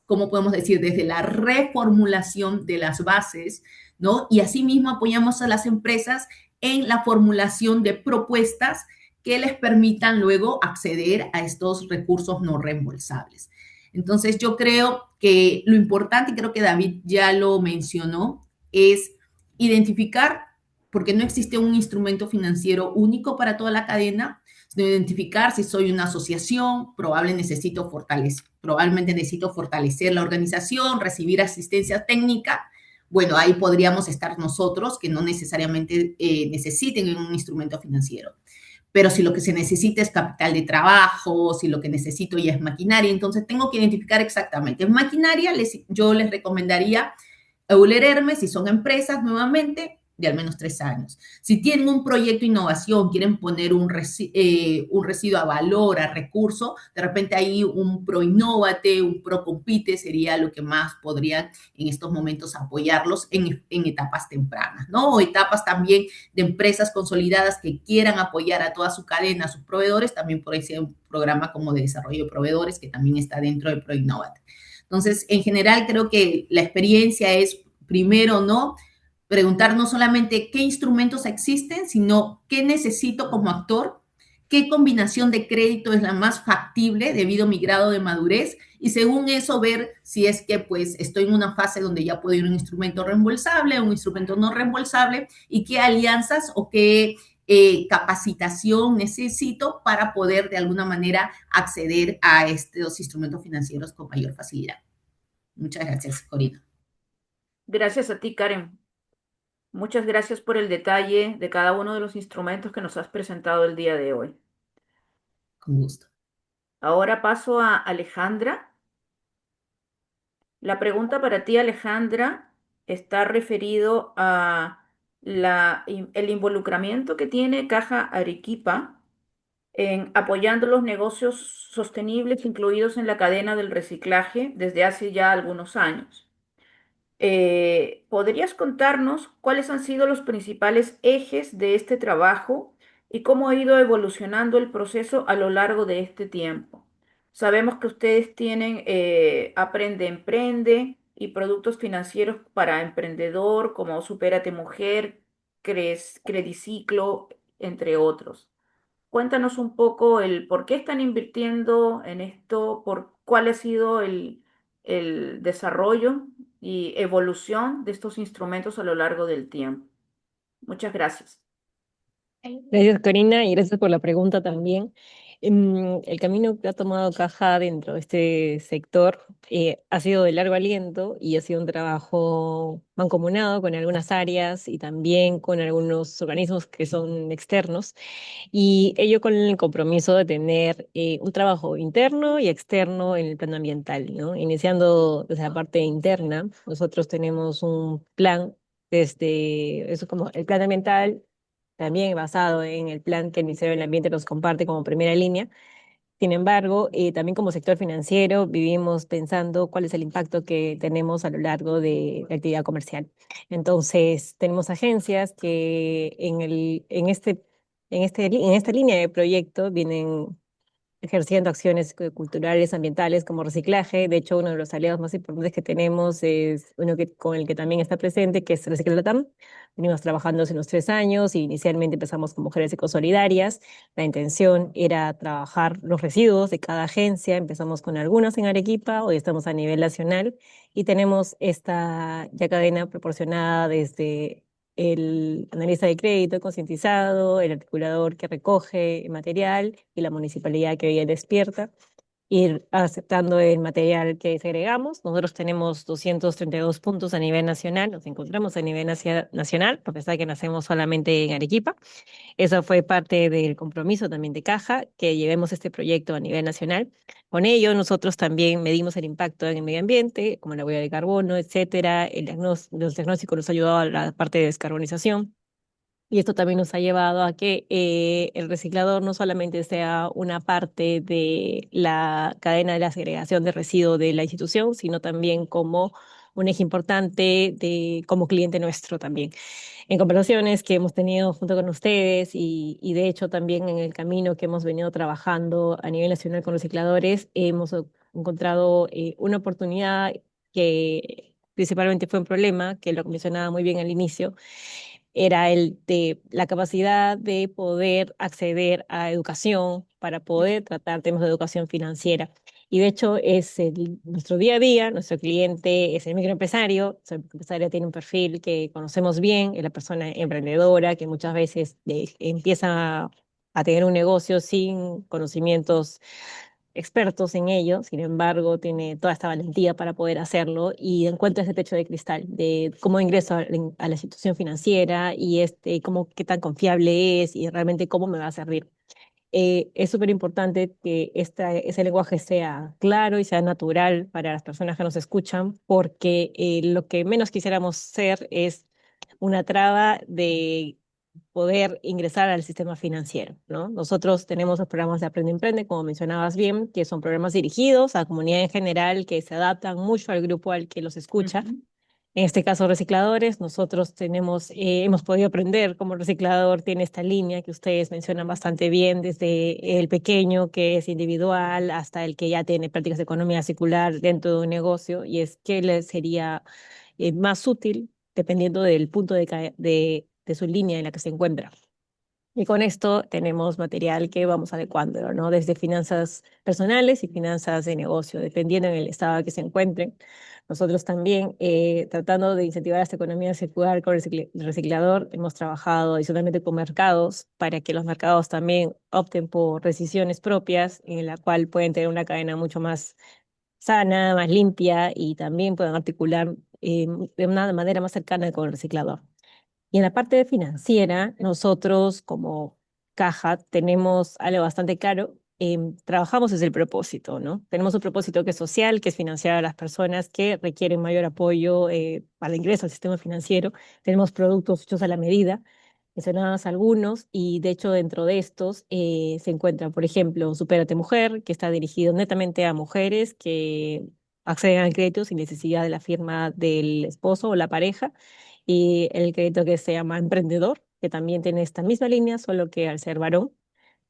¿cómo podemos decir? Desde la reformulación de las bases, ¿no? Y asimismo apoyamos a las empresas en la formulación de propuestas que les permitan luego acceder a estos recursos no reembolsables. Entonces, yo creo que lo importante, y creo que David ya lo mencionó, es identificar, porque no existe un instrumento financiero único para toda la cadena, sino identificar si soy una asociación, probablemente necesito fortalecer la organización, recibir asistencia técnica. Bueno, ahí podríamos estar nosotros, que no necesariamente necesiten un instrumento financiero. Pero si lo que se necesita es capital de trabajo, si lo que necesito ya es maquinaria, entonces tengo que identificar exactamente. En maquinaria, yo les recomendaría Euler Hermes, si son empresas nuevamente, de al menos 3 años. Si tienen un proyecto de innovación, quieren poner un residuo a valor, a recurso, de repente ahí un ProInnovate, un ProCompite sería lo que más podrían en estos momentos apoyarlos en etapas tempranas, ¿no? O etapas también de empresas consolidadas que quieran apoyar a toda su cadena, a sus proveedores, también por ese un programa como de desarrollo de proveedores que también está dentro de ProInnovate. Entonces, en general, creo que la experiencia es, primero, ¿no? Preguntar no solamente qué instrumentos existen, sino qué necesito como actor, qué combinación de crédito es la más factible debido a mi grado de madurez y según eso ver si es que pues estoy en una fase donde ya puedo ir a un instrumento reembolsable, un instrumento no reembolsable y qué alianzas o qué capacitación necesito para poder de alguna manera acceder a estos instrumentos financieros con mayor facilidad. Muchas gracias, Corina.
Gracias a ti, Karen. Muchas gracias por el detalle de cada uno de los instrumentos que nos has presentado el día de hoy.
Con gusto.
Ahora paso a Alejandra. La pregunta para ti, Alejandra, está referido a el involucramiento que tiene Caja Arequipa en apoyando los negocios sostenibles incluidos en la cadena del reciclaje desde hace ya algunos años. ¿Podrías contarnos cuáles han sido los principales ejes de este trabajo y cómo ha ido evolucionando el proceso a lo largo de este tiempo? Sabemos que ustedes tienen Aprende, Emprende y productos financieros para emprendedor como Supérate Mujer, Crediciclo, entre otros. Cuéntanos un poco el por qué están invirtiendo en esto, por cuál ha sido el desarrollo y evolución de estos instrumentos a lo largo del tiempo. Muchas gracias.
Gracias, Corina, y gracias por la pregunta también. El camino que ha tomado Caja dentro de este sector ha sido de largo aliento y ha sido un trabajo mancomunado con algunas áreas y también con algunos organismos que son externos, y ello con el compromiso de tener un trabajo interno y externo en el plano ambiental, ¿no? Iniciando desde la parte interna, nosotros tenemos un plan desde, eso como el plan ambiental también basado en el plan que el Ministerio del Ambiente nos comparte como primera línea. Sin embargo, también como sector financiero vivimos pensando cuál es el impacto que tenemos a lo largo de la actividad comercial. Entonces, tenemos agencias que en esta línea de proyecto vienen ejerciendo acciones culturales, ambientales como reciclaje. De hecho, uno de los aliados más importantes que tenemos es uno con el que también está presente, que es Reciclatam. Venimos trabajando hace unos 3 años y inicialmente empezamos con mujeres ecosolidarias. La intención era trabajar los residuos de cada agencia. Empezamos con algunos en Arequipa, hoy estamos a nivel nacional y tenemos esta ya cadena proporcionada desde el analista de crédito concientizado, el articulador que recoge el material y la municipalidad que hoy despierta, ir aceptando el material que segregamos. Nosotros tenemos 232 puntos a nivel nacional, nos encontramos a nivel nacional, a pesar de que nacemos solamente en Arequipa. Eso fue parte del compromiso también de Caja, que llevemos este proyecto a nivel nacional. Con ello, nosotros también medimos el impacto en el medio ambiente, como la huella de carbono, etcétera. Los diagnósticos nos ha ayudado a la parte de descarbonización. Y esto también nos ha llevado a que el reciclador no solamente sea una parte de la cadena de la segregación de residuos de la institución, sino también como un eje importante como cliente nuestro también. En conversaciones que hemos tenido junto con ustedes y de hecho también en el camino que hemos venido trabajando a nivel nacional con recicladores, hemos encontrado una oportunidad que principalmente fue un problema, que lo mencionaba muy bien al inicio, era el de la capacidad de poder acceder a educación para poder tratar temas de educación financiera. Y de hecho es nuestro día a día, nuestro cliente es el microempresario, el microempresario tiene un perfil que conocemos bien, es la persona emprendedora que muchas veces empieza a tener un negocio sin conocimientos expertos en ello, sin embargo, tiene toda esta valentía para poder hacerlo y encuentra ese techo de cristal de cómo ingreso a la institución financiera y cómo, qué tan confiable es y realmente cómo me va a servir. Es súper importante que ese lenguaje sea claro y sea natural para las personas que nos escuchan, porque lo que menos quisiéramos ser es una traba de poder ingresar al sistema financiero, ¿no? Nosotros tenemos los programas de Aprende Emprende, como mencionabas bien, que son programas dirigidos a la comunidad en general, que se adaptan mucho al grupo al que los escucha.
Ujú.
En este caso, recicladores, nosotros hemos podido aprender cómo el reciclador tiene esta línea que ustedes mencionan bastante bien, desde el pequeño que es individual hasta el que ya tiene prácticas de economía circular dentro de un negocio, y es que le sería más útil dependiendo del punto de su línea en la que se encuentra. Y con esto tenemos material que vamos adecuando, ¿no? Desde finanzas personales y finanzas de negocio, dependiendo en el estado que se encuentren. Nosotros también, tratando de incentivar esta economía circular con el reciclador, hemos trabajado adicionalmente con mercados para que los mercados también opten por decisiones propias en la cual pueden tener una cadena mucho más sana, más limpia y también puedan articular de una manera más cercana con el reciclador. Y en la parte de financiera, nosotros como caja tenemos algo bastante claro. Trabajamos desde el propósito, ¿no? Tenemos un propósito que es social, que es financiar a las personas que requieren mayor apoyo para el ingreso al sistema financiero. Tenemos productos hechos a la medida, mencionados algunos, y de hecho dentro de estos se encuentran, por ejemplo, Supérate Mujer, que está dirigido netamente a mujeres que acceden al crédito sin necesidad de la firma del esposo o la pareja, y el crédito que se llama Emprendedor, que también tiene esta misma línea, solo que al ser varón.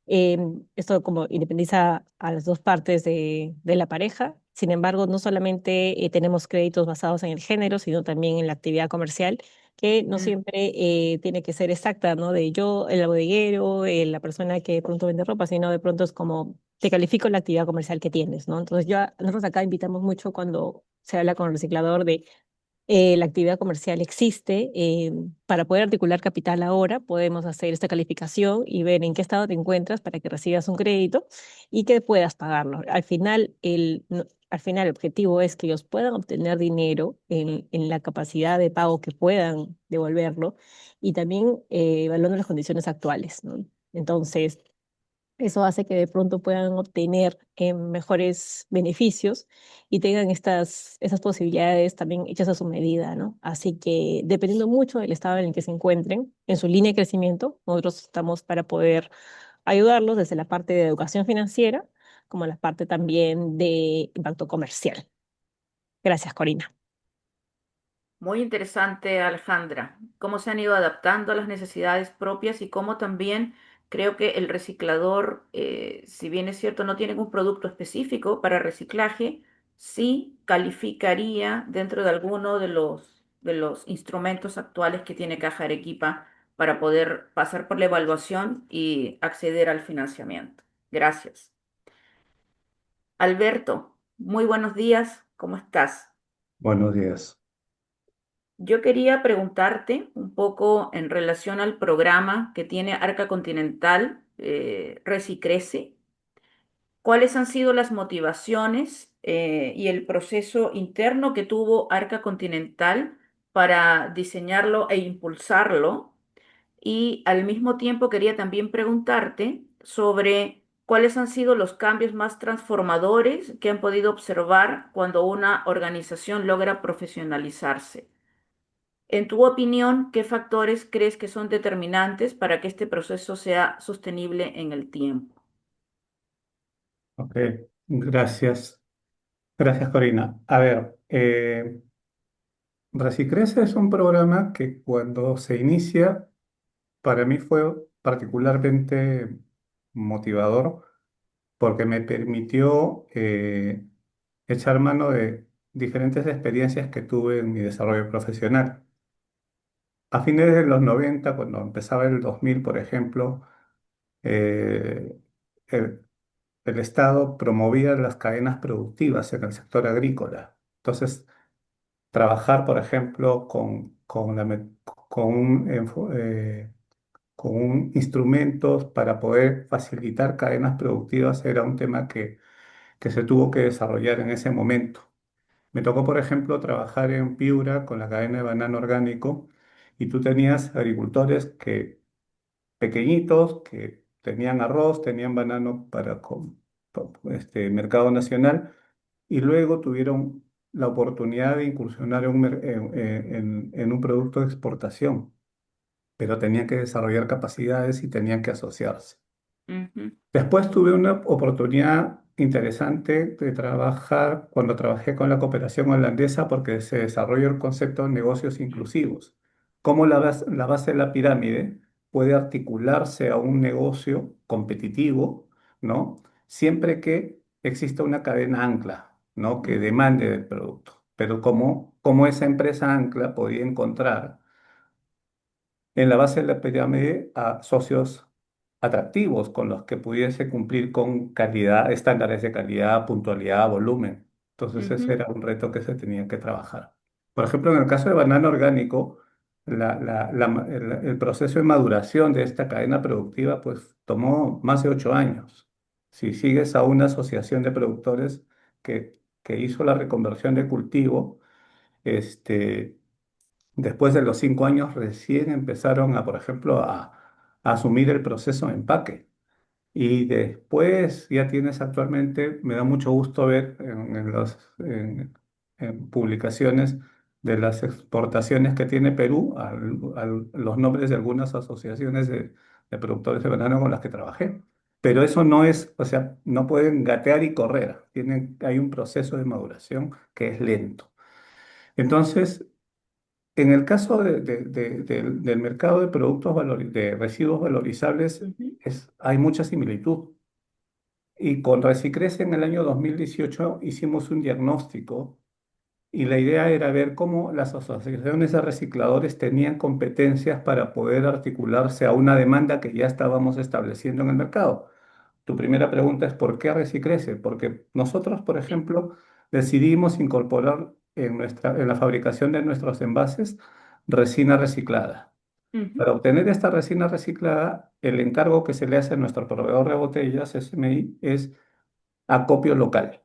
Esto como independiza a las dos partes de la pareja. Sin embargo, no solamente tenemos créditos basados en el género, sino también en la actividad comercial, que no
Mm.
siempre tiene que ser exacta, ¿no? De yo, el bodeguero, la persona que de pronto vende ropa, sino de pronto es como te califico la actividad comercial que tienes, ¿no? Entonces, nosotros acá invitamos mucho cuando se habla con el reciclador de la actividad comercial existe. Para poder articular capital ahora, podemos hacer esta calificación y ver en qué estado te encuentras para que recibas un crédito y que puedas pagarlo. Al final, al final el objetivo es que ellos puedan obtener dinero en la capacidad de pago que puedan devolverlo y también evaluando las condiciones actuales, ¿no? Entonces, eso hace que de pronto puedan obtener mejores beneficios y tengan esas posibilidades también hechas a su medida, ¿no? Así que dependiendo mucho del estado en el que se encuentren, en su línea de crecimiento, nosotros estamos para poder ayudarlos desde la parte de educación financiera como la parte también de impacto comercial. Gracias, Corina.
Muy interesante, Alejandra, cómo se han ido adaptando a las necesidades propias y cómo también Creo que el reciclador, si bien es cierto, no tiene un producto específico para reciclaje, sí calificaría dentro de alguno de los instrumentos actuales que tiene Caja Arequipa para poder pasar por la evaluación y acceder al financiamiento. Gracias. Alberto, muy buenos días, ¿cómo estás?
Buenos días.
Yo quería preguntarte un poco en relación al programa que tiene Arca Continental, Recicrece. ¿Cuáles han sido las motivaciones y el proceso interno que tuvo Arca Continental para diseñarlo e impulsarlo? Y al mismo tiempo quería también preguntarte sobre cuáles han sido los cambios más transformadores que han podido observar cuando una organización logra profesionalizarse. En tu opinión, ¿qué factores crees que son determinantes para que este proceso sea sostenible en el tiempo?
Ok, gracias. Gracias, Corina. A ver, Recicrece es un programa que cuando se inicia, para mí fue particularmente motivador porque me permitió echar mano de diferentes experiencias que tuve en mi desarrollo profesional. A fines de los 90, cuando empezaba el 2000, por ejemplo, eh, el, el Estado promovía las cadenas productivas en el sector agrícola. Entonces, trabajar, por ejemplo, con con un instrumentos para poder facilitar cadenas productivas era un tema que se tuvo que desarrollar en ese momento. Me tocó, por ejemplo, trabajar en Piura con la cadena de banano orgánico y tú tenías agricultores pequeñitos que tenían arroz, tenían banano para mercado nacional y luego tuvieron la oportunidad de incursionar en un producto de exportación, pero tenían que desarrollar capacidades y tenían que asociarse.
Ujú,
Después tuve una oportunidad interesante de trabajar cuando trabajé con la cooperación holandesa porque se desarrolló el concepto de negocios inclusivos. Cómo la base de la pirámide puede articularse a un negocio competitivo, ¿no? Siempre que exista una cadena ancla, ¿no? Que
ujú,
demande del producto. Pero cómo esa empresa ancla podía encontrar en la base de la pirámide a socios atractivos con los que pudiese cumplir con calidad, estándares de calidad, puntualidad, volumen. Entonces ese
ujú,
era un reto que se tenía que trabajar. Por ejemplo, en el caso de banano orgánico, el proceso de maduración de esta cadena productiva pues tomó más de 8 años. Si sigues a una asociación de productores que hizo la reconversión de cultivo, este, después de los 5 años recién empezaron por ejemplo, a asumir el proceso de empaque. Y después ya tienes actualmente, me da mucho gusto ver en publicaciones de las exportaciones que tiene Perú, los nombres de algunas asociaciones de productores de banano con las que trabajé. Pero eso no es, o sea, no pueden gatear y correr. Hay un proceso de maduración que es lento. Entonces, en el caso del mercado de de residuos valorizables,
ujú,
hay mucha similitud. Y con Recicrece en el año 2018 hicimos un diagnóstico y la idea era ver cómo las asociaciones de recicladores tenían competencias para poder articularse a una demanda que ya estábamos estableciendo en el mercado. Tu primera pregunta es ¿por qué Recicrece? Porque nosotros, por
sí,
ejemplo, decidimos incorporar en la fabricación de nuestros envases resina reciclada.
ujú,
Para obtener esta resina reciclada, el encargo que se le hace a nuestro proveedor de botellas, SMI, es acopio local.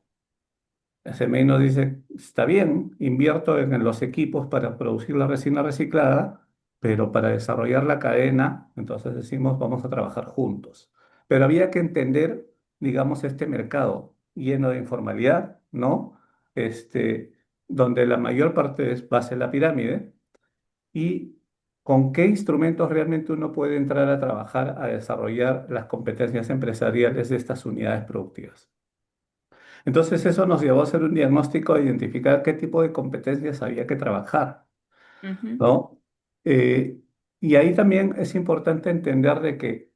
SMI nos dice, está bien, invierto en los equipos para producir la resina reciclada, pero para desarrollar la cadena, entonces decimos, vamos a trabajar juntos. Pero había que entender, digamos, este mercado lleno de informalidad, ¿no? Este, donde la mayor parte es base de la pirámide y con qué instrumentos realmente uno puede entrar a trabajar a desarrollar las competencias empresariales de estas unidades productivas. Entonces eso nos llevó a hacer un diagnóstico de identificar qué tipo de competencias había que trabajar,
ujú,
¿no? Eh, y ahí también es importante entender de que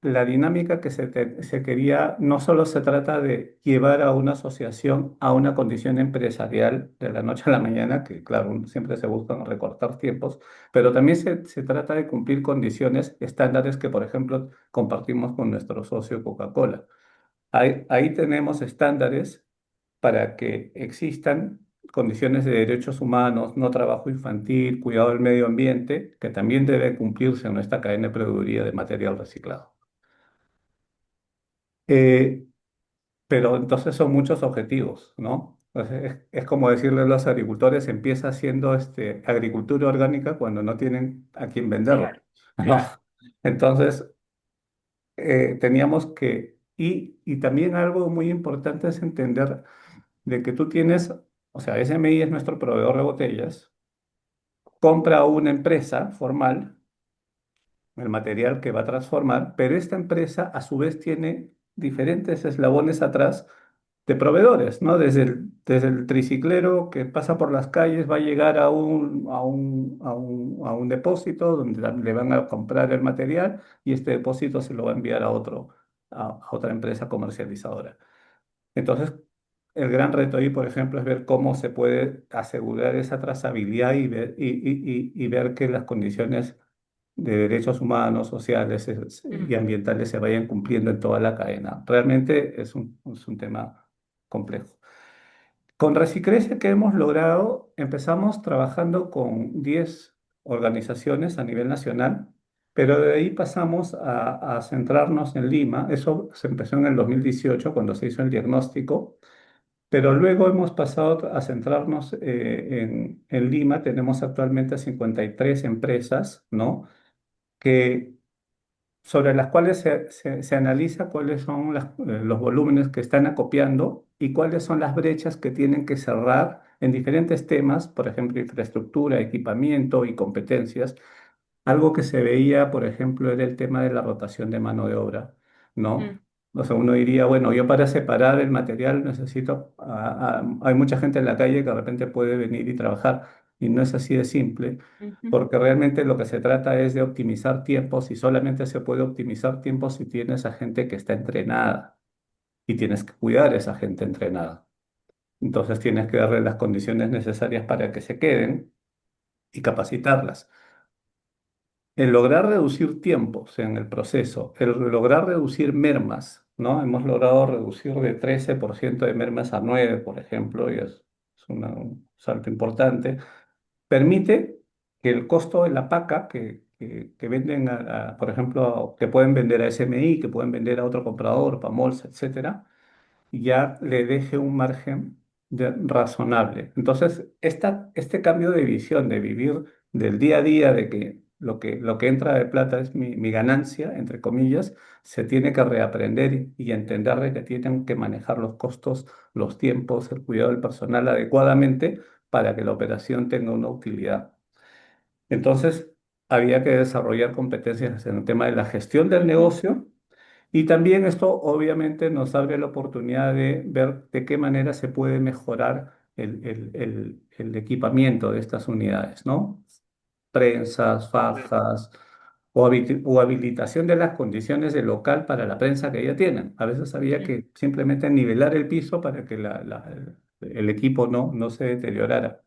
la dinámica que se quería no solo se trata de llevar a una asociación a una condición empresarial de la noche a la mañana, que claro, siempre se buscan recortar tiempos, pero también se trata de cumplir condiciones, estándares que, por ejemplo, compartimos con nuestro socio Coca-Cola. Ahí tenemos estándares para que existan condiciones de derechos humanos, no trabajo infantil, cuidado del medio ambiente, que también debe cumplirse en nuestra cadena de proveeduría de material reciclado. Eh, pero entonces son muchos objetivos, ¿no? Es como decirle a los agricultores, empieza haciendo agricultura orgánica cuando no tienen a quién venderlo,
Claro,
¿no?
claro.
Entonces, teníamos que, y también algo muy importante es entender de que tú tienes, o sea, SMI es nuestro proveedor de botellas, compra una empresa formal el material que va a transformar, pero esta empresa a su vez tiene diferentes eslabones atrás de proveedores, ¿no? Desde el triciclero que pasa por las calles va a llegar a un depósito donde le van a comprar el material y este depósito se lo va a enviar a otra empresa comercializadora. Entonces, el gran reto ahí, por ejemplo, es ver cómo se puede asegurar esa trazabilidad y ver que las condiciones de derechos humanos, sociales y
Ujú.
ambientales se vayan cumpliendo en toda la cadena. Realmente es un tema complejo. Con Recicrecia, ¿que hemos logrado? Empezamos trabajando con 10 organizaciones a nivel nacional, pero de ahí pasamos a centrarnos en Lima. Eso se empezó en el 2018 cuando se hizo el diagnóstico, pero luego hemos pasado a centrarnos en Lima. Tenemos actualmente 53 empresas, ¿no? que, sobre las cuales se analiza cuáles son los volúmenes que están acopiando y cuáles son las brechas que tienen que cerrar en diferentes temas, por ejemplo, infraestructura, equipamiento y competencias. Algo que se veía, por ejemplo, era el tema de la rotación de mano de obra, ¿no?
Mm,
O sea, uno diría, bueno, yo para separar el material necesito, hay mucha gente en la calle que de repente puede venir y trabajar, y no es así de simple,
ujú,
porque realmente lo que se trata es de optimizar tiempos y solamente se puede optimizar tiempos si tienes a gente que está entrenada y tienes que cuidar a esa gente entrenada. Entonces tienes que darle las condiciones necesarias para que se queden y capacitarlas. El lograr reducir tiempos en el proceso, el lograr reducir mermas, ¿no? Hemos logrado reducir de 13% de mermas a 9, por ejemplo, y es un salto importante. Permite que el costo de la paca que venden, por ejemplo, que pueden vender a SMI, que pueden vender a otro comprador, Pamols, etcétera, ya le deje un margen razonable. Entonces, este cambio de visión, de vivir del día a día, de que lo que entra de plata es mi ganancia, entre comillas, se tiene que reaprender y entender de que tienen que manejar los costos, los tiempos, el cuidado del personal adecuadamente para que la operación tenga una utilidad. Entonces, había que desarrollar competencias en el tema de la gestión del
ujú,
negocio y también esto obviamente nos abre la oportunidad de ver de qué manera se puede mejorar el equipamiento de estas unidades, ¿no? Prensas, fajas o habilitación de las condiciones del local para la prensa que ya tienen. A veces había
mm,
que simplemente nivelar el piso para que el equipo no se deteriorara.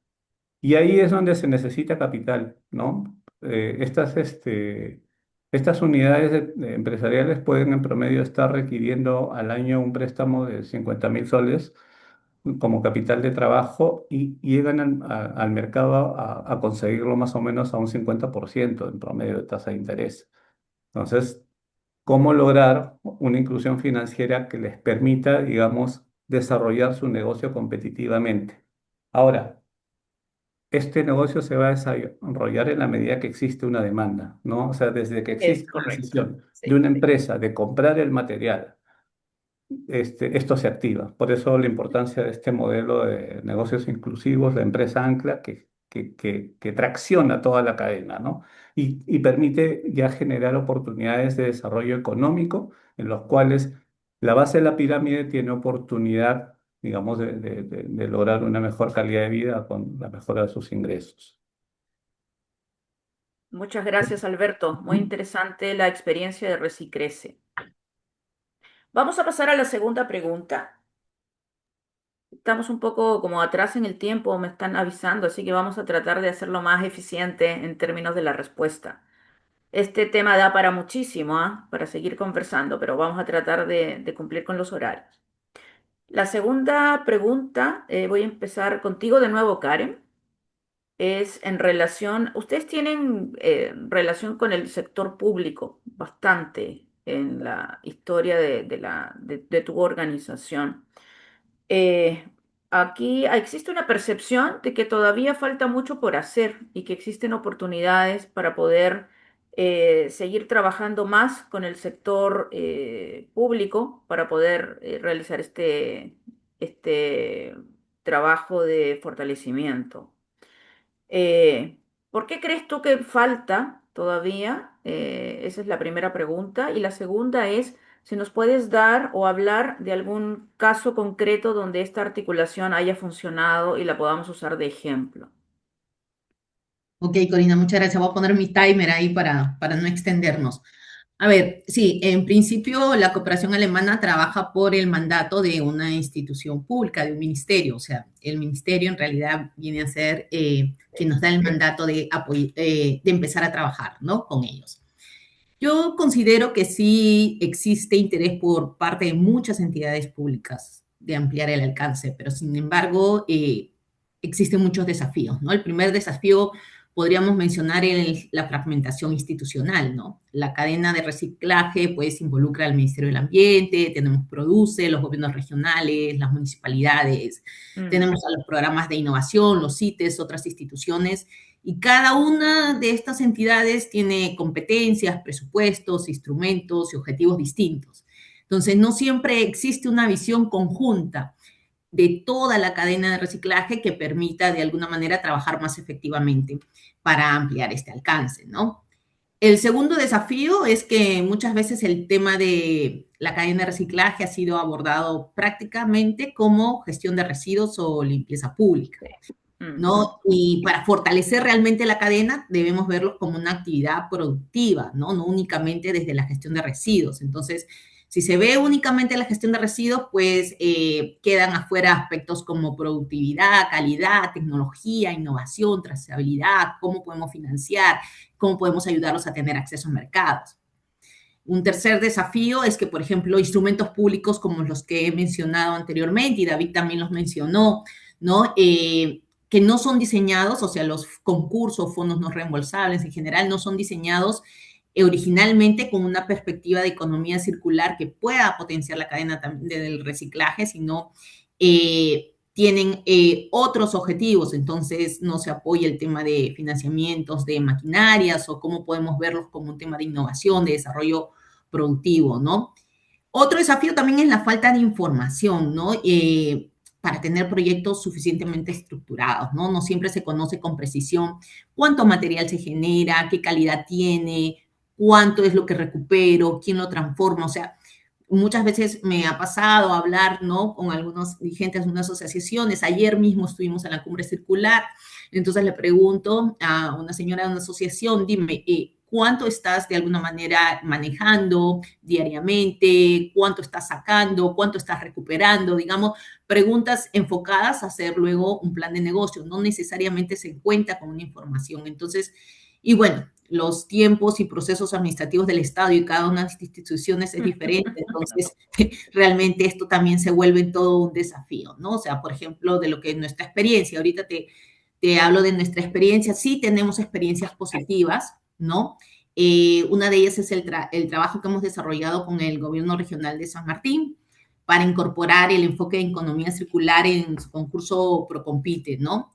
Y ahí es donde se necesita capital, ¿no? Estas unidades empresariales pueden en promedio estar requiriendo al año un préstamo de 50.000 soles como capital de trabajo y llegan al mercado a conseguirlo más o menos a un 50% en promedio de tasa de interés. Entonces, ¿cómo lograr una inclusión financiera que les permita, digamos, desarrollar su negocio competitivamente? Ahora, este negocio se va a desarrollar en la medida que existe una demanda, ¿no? O sea, desde que
es
existe la
correcto.
decisión de
Sí,
una
sí.
empresa de comprar el material, esto se activa. Por eso la importancia de este modelo de negocios inclusivos, la empresa Ancla, que tracciona toda la cadena, ¿no? Y permite ya generar oportunidades de desarrollo económico en los cuales la base de la pirámide tiene oportunidad, digamos, de lograr una mejor calidad de vida con la mejora de sus ingresos.
Muchas gracias, Alberto. Muy interesante la experiencia de Recicrece. Vamos a pasar a la segunda pregunta. Estamos un poco como atrás en el tiempo, me están avisando, así que vamos a tratar de hacerlo más eficiente en términos de la respuesta. Este tema da para muchísimo, ¿ah? Para seguir conversando, pero vamos a tratar de cumplir con los horarios. La segunda pregunta, voy a empezar contigo de nuevo, Karen. Es en relación, ustedes tienen relación con el sector público bastante en la historia de tu organización. Eh, Aquí existe una percepción de que todavía falta mucho por hacer y que existen oportunidades para poder seguir trabajando más con el sector público para poder realizar este trabajo de fortalecimiento. Eh, ¿Por qué crees tú que falta todavía? Esa es la primera pregunta. Y la segunda es si nos puedes dar o hablar de algún caso concreto donde esta articulación haya funcionado y la podamos usar de ejemplo.
Ok, Corina, muchas gracias. Voy a poner mi timer ahí para no extendernos. A ver, sí, en principio la cooperación alemana trabaja por el mandato de una institución pública, de un ministerio. O sea, el ministerio en realidad viene a ser quien nos da el mandato de empezar a trabajar, ¿no? Con ellos. Yo considero que sí existe interés por parte de muchas entidades públicas de ampliar el alcance, pero sin embargo existen muchos desafíos, ¿no? El primer desafío podríamos mencionar la fragmentación institucional, ¿no? La cadena de reciclaje pues involucra al Ministerio del Ambiente, tenemos Produce, los gobiernos regionales, las municipalidades,
Mm,
tenemos a los programas de innovación, los CITES, otras instituciones, y cada una de estas entidades tiene competencias, presupuestos, instrumentos y objetivos distintos. Entonces, no siempre existe una visión conjunta de toda la cadena de reciclaje que permita de alguna manera trabajar más efectivamente para ampliar este alcance, ¿no? El segundo desafío es que muchas veces el tema de la cadena de reciclaje ha sido abordado prácticamente como gestión de residuos o limpieza pública,
sí. Mm,
¿no? Y para fortalecer realmente la cadena debemos verlos como una actividad productiva, ¿no? No únicamente desde la gestión de residuos. Entonces, si se ve únicamente la gestión de residuos, pues quedan afuera aspectos como productividad, calidad, tecnología, innovación, trazabilidad, cómo podemos financiar, cómo podemos ayudarlos a tener acceso a mercados. Un tercer desafío es que, por ejemplo, instrumentos públicos como los que he mencionado anteriormente, y David también los mencionó, ¿no? Que no son diseñados, o sea, los concursos, fondos no reembolsables en general, no son diseñados originalmente con una perspectiva de economía circular que pueda potenciar la cadena del reciclaje, sino tienen otros objetivos, entonces no se apoya el tema de financiamientos de maquinarias o cómo podemos verlos como un tema de innovación, de desarrollo productivo, ¿no? Otro desafío también es la falta de información, ¿no? Para tener proyectos suficientemente estructurados, ¿no? No siempre se conoce con precisión cuánto material se genera, qué calidad tiene, cuánto es lo que recupero, quién lo transforma, o sea, muchas veces me ha pasado hablar, ¿no? Con algunos dirigentes de unas asociaciones. Ayer mismo estuvimos en la cumbre circular, entonces le pregunto a una señora de una asociación, dime, ¿cuánto estás de alguna manera manejando diariamente? ¿Cuánto estás sacando? ¿Cuánto estás recuperando? Digamos, preguntas enfocadas a hacer luego un plan de negocio. No necesariamente se cuenta con una información. Entonces, y bueno, los tiempos y procesos administrativos del Estado y cada una de las instituciones es diferente, entonces realmente esto también se vuelve todo un desafío, ¿no? O sea, por ejemplo, de lo que es nuestra experiencia, ahorita te hablo de nuestra experiencia, sí tenemos experiencias positivas, ¿no? Una de ellas es el trabajo que hemos desarrollado con el gobierno regional de San Martín para incorporar el enfoque de economía circular en su concurso Procompite, ¿no?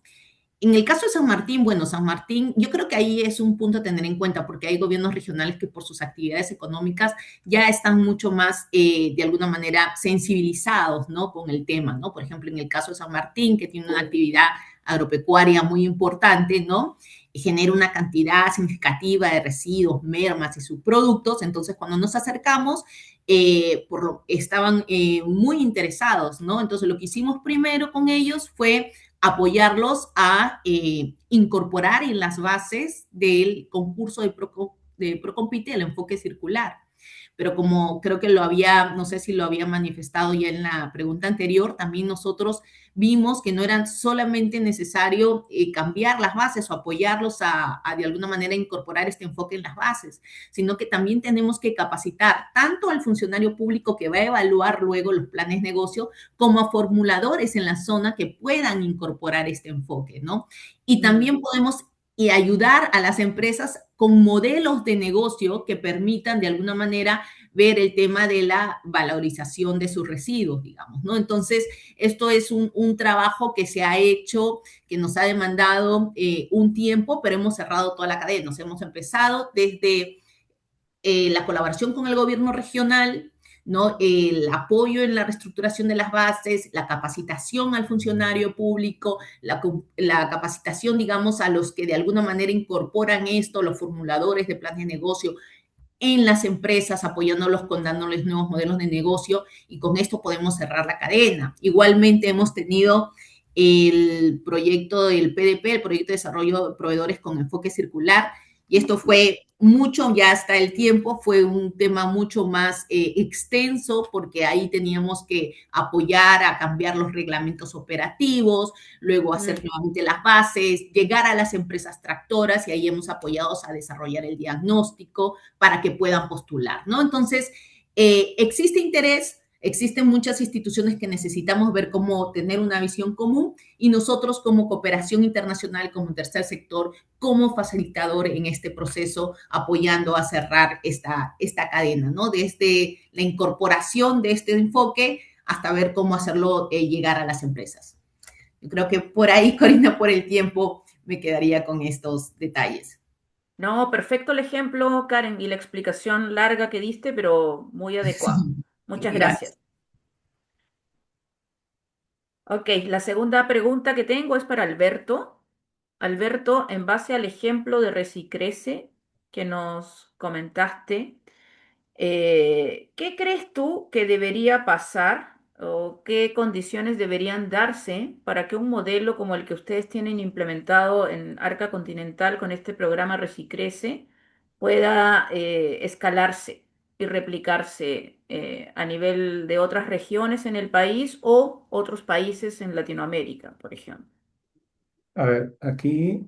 En el caso de San Martín, bueno, San Martín, yo creo que ahí es un punto a tener en cuenta porque hay gobiernos regionales que por sus actividades económicas ya están mucho más, de alguna manera, sensibilizados, ¿no? Con el tema, ¿no? Por ejemplo, en el caso de San Martín, que tiene una actividad agropecuaria muy importante, ¿no? Y genera una cantidad significativa de residuos, mermas y subproductos. Entonces, cuando nos acercamos, estaban muy interesados, ¿no? Entonces, lo que hicimos primero con ellos fue apoyarlos a incorporar en las bases del concurso de Procompite el enfoque circular. Pero como creo que lo había, no sé si lo había manifestado ya en la pregunta anterior, también nosotros vimos que no era solamente necesario cambiar las bases o apoyarlos a de alguna manera incorporar este enfoque en las bases, sino que también tenemos que capacitar tanto al funcionario público que va a evaluar luego los planes de negocio, como a formuladores en la zona que puedan incorporar este enfoque, ¿no? Y también podemos y ayudar a las empresas con modelos de negocio que permitan de alguna manera ver el tema de la valorización de sus residuos, digamos, ¿no? Entonces, esto es un trabajo que se ha hecho, que nos ha demandado un tiempo, pero hemos cerrado toda la cadena. Nos hemos empezado desde la colaboración con el gobierno regional, ¿no? El apoyo en la reestructuración de las bases, la capacitación al funcionario público, la capacitación, digamos, a los que de alguna manera incorporan esto, los formuladores de planes de negocio en las empresas, apoyándolos con dándoles nuevos modelos de negocio y con esto podemos cerrar la cadena. Igualmente hemos tenido el proyecto del PDP, el proyecto de desarrollo de proveedores con enfoque circular, y esto fue mucho, ya hasta el tiempo, fue un tema mucho más extenso porque ahí teníamos que apoyar a cambiar los reglamentos operativos, luego hacer nuevamente las bases, llegar a las empresas tractoras y ahí hemos apoyado a desarrollar el diagnóstico para que puedan postular, ¿no? Entonces, existe interés, existen muchas instituciones que necesitamos ver cómo tener una visión común y nosotros como cooperación internacional, como tercer sector, como facilitador en este proceso, apoyando a cerrar esta cadena, ¿no? Desde la incorporación de este enfoque hasta ver cómo hacerlo llegar a las empresas. Yo creo que por ahí, Corina, por el tiempo, me quedaría con estos detalles.
No, perfecto el ejemplo, Karen, y la explicación larga que diste, pero muy adecuado. Muchas
Gracias.
gracias. Ok, la segunda pregunta que tengo es para Alberto. Alberto, en base al ejemplo de Recicrece que nos comentaste, ¿qué crees tú que debería pasar o qué condiciones deberían darse para que un modelo como el que ustedes tienen implementado en Arca Continental con este programa Recicrece pueda escalarse y replicarse a nivel de otras regiones en el país o otros países en Latinoamérica, por ejemplo?
A ver, aquí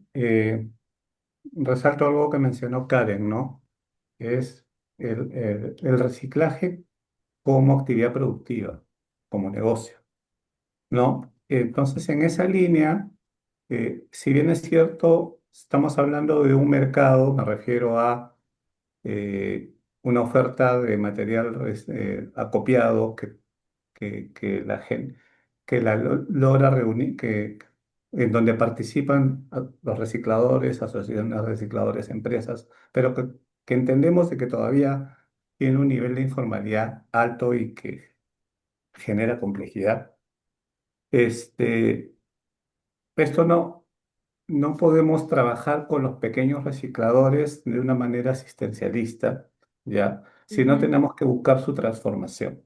resalto algo que mencionó Karen, ¿no? Es el reciclaje como actividad productiva, como negocio, ¿no? Entonces, en esa línea, si bien es cierto, estamos hablando de un mercado, me refiero a una oferta de material acopiado que la gente logra reunir, en donde participan los recicladores, asociaciones de recicladores, empresas, pero que entendemos de que todavía tiene un nivel de informalidad alto y que genera complejidad. Este, esto no podemos trabajar con los pequeños recicladores de una manera asistencialista, ¿ya? Sino
Ujú.
tenemos que buscar su transformación.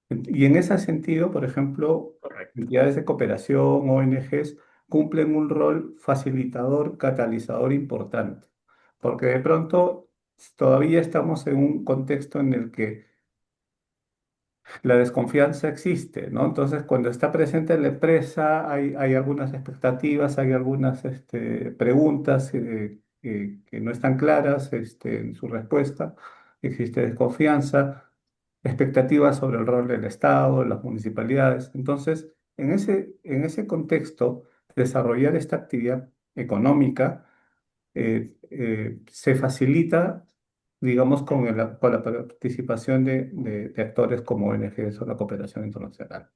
Y en ese sentido, por ejemplo,
Correcto.
entidades de cooperación, ONGs, cumplen un rol facilitador, catalizador importante, porque de pronto todavía estamos en un contexto en el que la desconfianza existe, ¿no? Entonces, cuando está presente en la empresa, hay algunas expectativas, hay algunas preguntas que no están claras en su respuesta, existe desconfianza, expectativas sobre el rol del Estado, de las municipalidades. Entonces, en ese contexto, desarrollar esta actividad económica se facilita, digamos, con la participación de actores como ONGs o la cooperación internacional.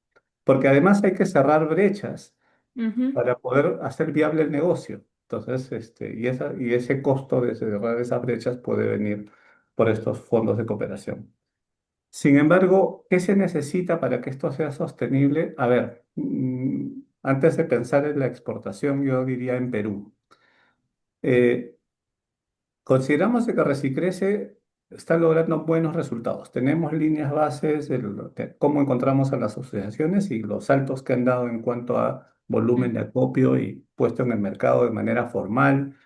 Porque además hay que cerrar brechas
Ujú.
para poder hacer viable el negocio. Entonces, y ese costo de cerrar esas brechas puede venir por estos fondos de cooperación. Sin embargo, ¿qué se necesita para que esto sea sostenible? A ver, antes de pensar en la exportación, yo diría en Perú. Eh, Consideramos de que Recicrece está logrando buenos resultados. Tenemos líneas bases de cómo encontramos a las asociaciones y los saltos que han dado en cuanto a volumen de
Ujú.
acopio y puesto en el mercado de manera formal,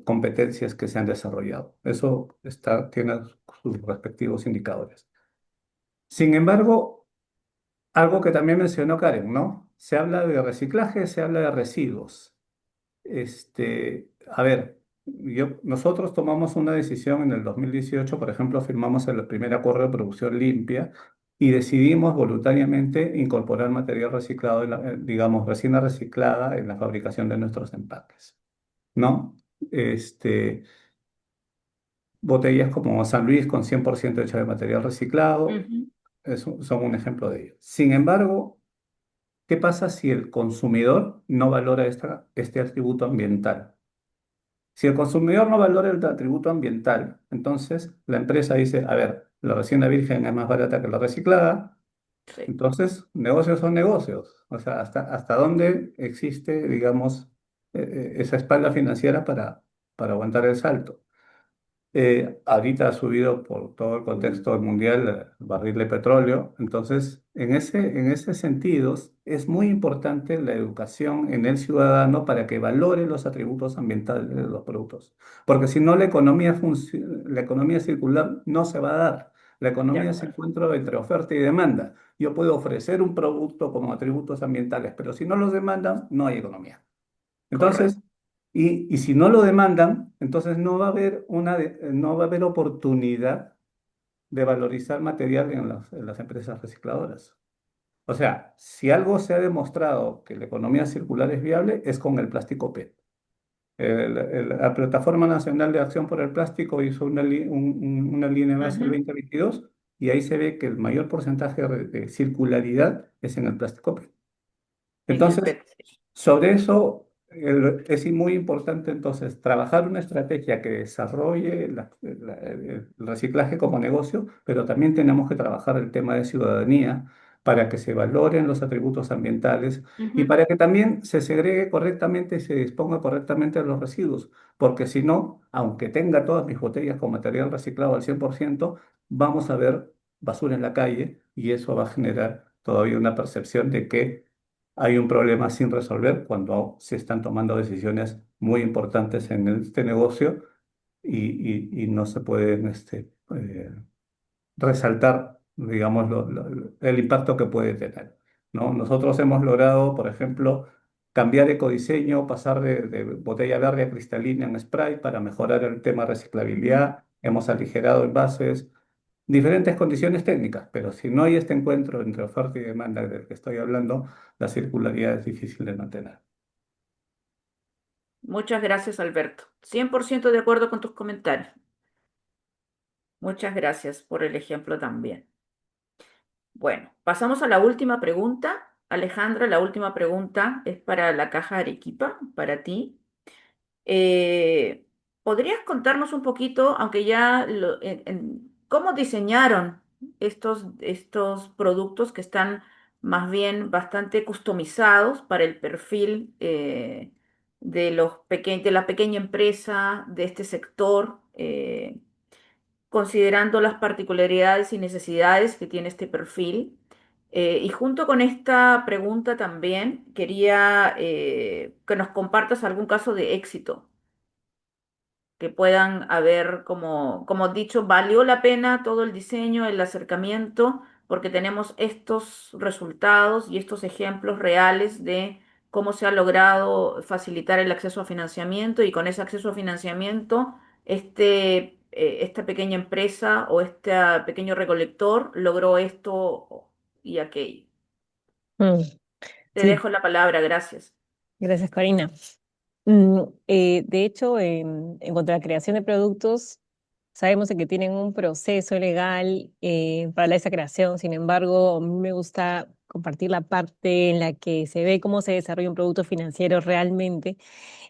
competencias que se han desarrollado. Eso tiene sus respectivos indicadores. Sin embargo, algo que también mencionó Karen, ¿no? Se habla de reciclaje, se habla de residuos. A ver, nosotros tomamos una decisión en el 2018, por ejemplo, firmamos el primer acuerdo de producción limpia y decidimos voluntariamente incorporar material reciclado, digamos, resina reciclada en la fabricación de nuestros empaques, ¿no? Este, Botellas como San Luis con 100% hecha de material reciclado,
Ujú.
son un ejemplo de ello. Sin embargo, ¿qué pasa si el consumidor no valora este atributo ambiental? Si el consumidor no valora el atributo ambiental, entonces la empresa dice, a ver, la resina virgen es más barata que la reciclada,
Sí,
entonces negocios son negocios. O sea, hasta dónde existe, digamos, esa espalda financiera para aguantar el salto. Ahorita ha subido por todo el contexto mundial el barril de petróleo, entonces en ese sentido es muy importante la educación en el ciudadano para que valore los atributos ambientales de los productos, porque si no la economía circular no se va a dar. La
de
economía se
acuerdo.
encuentra entre oferta y demanda. Yo puedo ofrecer un producto como atributos ambientales, pero si no los demandan, no hay economía. Entonces,
Correcto.
y si no lo demandan, entonces no va a haber oportunidad de valorizar material en las empresas recicladoras. O sea, si algo se ha demostrado que la economía circular es viable, es con el plástico PET. La Plataforma Nacional de Acción por el Plástico hizo una línea base el
Ujú.
2022 y ahí se ve que el mayor porcentaje de circularidad es en el plástico PET.
En el
Entonces,
PET.
sobre eso es muy importante entonces trabajar una estrategia que desarrolle el reciclaje como negocio, pero también tenemos que trabajar el tema de ciudadanía para que se valoren los atributos ambientales y
Ujú.
para que también se segregue correctamente y se disponga correctamente de los residuos, porque si no, aunque tenga todas mis botellas con material reciclado al 100%, vamos a ver basura en la calle y eso va a generar todavía una percepción de que hay un problema sin resolver cuando se están tomando decisiones muy importantes en este negocio y no se pueden resaltar, digamos, el impacto que puede tener, ¿no? Nosotros hemos logrado, por ejemplo, cambiar ecodiseño, pasar de botella verde a cristalina en spray para mejorar el tema de
Ujú.
reciclabilidad, hemos aligerado envases, diferentes condiciones técnicas, pero si no hay este encuentro entre oferta y demanda del que estoy hablando, la circularidad es difícil de mantener.
Muchas gracias, Alberto. 100% de acuerdo con tus comentarios. Muchas gracias por el ejemplo también. Bueno, pasamos a la última pregunta. Alejandra, la última pregunta es para la Caja Arequipa, para ti. Eh, ¿Podrías contarnos un poquito, aunque ya cómo diseñaron estos productos que están más bien bastante customizados para el perfil de la pequeña empresa, de este sector, considerando las particularidades y necesidades que tiene este perfil? Y junto con esta pregunta también quería que nos compartas algún caso de éxito que puedan haber, como dicho, valió la pena todo el diseño, el acercamiento, porque tenemos estos resultados y estos ejemplos reales de cómo se ha logrado facilitar el acceso a financiamiento y con ese acceso a financiamiento, esta pequeña empresa o este pequeño recolector logró esto y aquello.
Mm,
Te
sí,
dejo la palabra, gracias.
gracias, Corina. De hecho, en cuanto a la creación de productos, sabemos de que tienen un proceso legal para esa creación. Sin embargo, a mí me gusta compartir la parte en la que se ve cómo se desarrolla un producto financiero realmente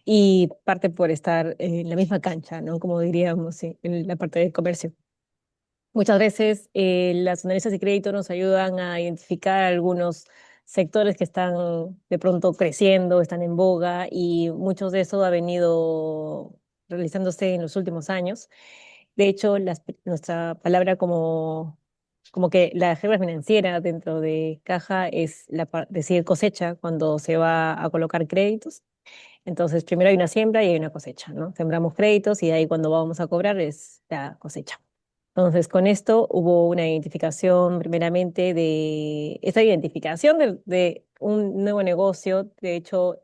y parte por estar en la misma cancha, ¿no? Como diríamos, sí, en la parte del comercio. Muchas veces las analistas de crédito nos ayudan a identificar algunos sectores que están de pronto creciendo, están en boga y muchos de eso ha venido realizándose en los últimos años. De hecho, nuestra palabra como que la regla financiera dentro de caja es decir cosecha cuando se va a colocar créditos. Entonces, primero hay una siembra y hay una cosecha, ¿no? Sembramos créditos y de ahí cuando vamos a cobrar es la cosecha. Entonces, con esto hubo una identificación primeramente esta identificación de un nuevo negocio. De hecho,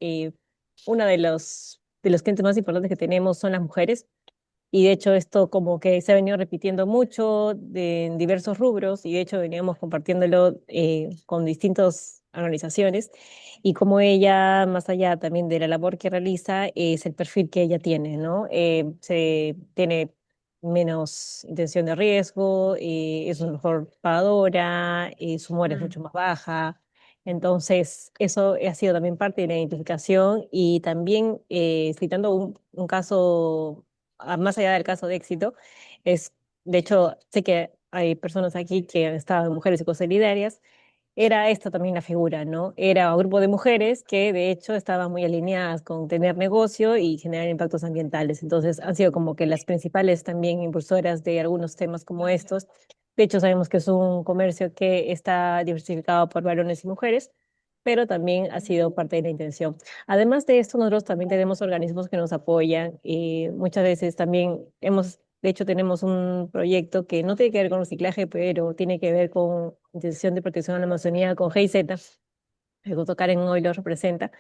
una de los clientes más importantes que tenemos son las mujeres. Y de hecho esto como que se ha venido repitiendo mucho en diversos rubros y de hecho veníamos compartiéndolo con distintas organizaciones y como ella, más allá también de la labor que realiza, es el perfil que ella tiene, ¿no? Se tiene menos intención de riesgo, es una mejor pagadora, su humor es mucho más baja. Entonces, eso ha sido también parte de la identificación y también citando un caso más allá del caso de éxito, es, de hecho, sé que hay personas aquí que han estado en Mujeres Ecosolidarias, era esta también la figura, ¿no? Era un grupo de mujeres que de hecho estaban muy alineadas con tener negocio y generar impactos ambientales. Entonces han sido como que las principales también impulsoras de algunos temas como estos. De hecho, sabemos que es un comercio que está diversificado por varones y mujeres, pero también ha sido parte de la intención. Además de esto, nosotros también tenemos organismos que nos apoyan y muchas veces también de hecho, tenemos un proyecto que no tiene que ver con reciclaje, pero tiene que ver con intención de protección a la Amazonía con GIZ, que justo Karen hoy lo representa,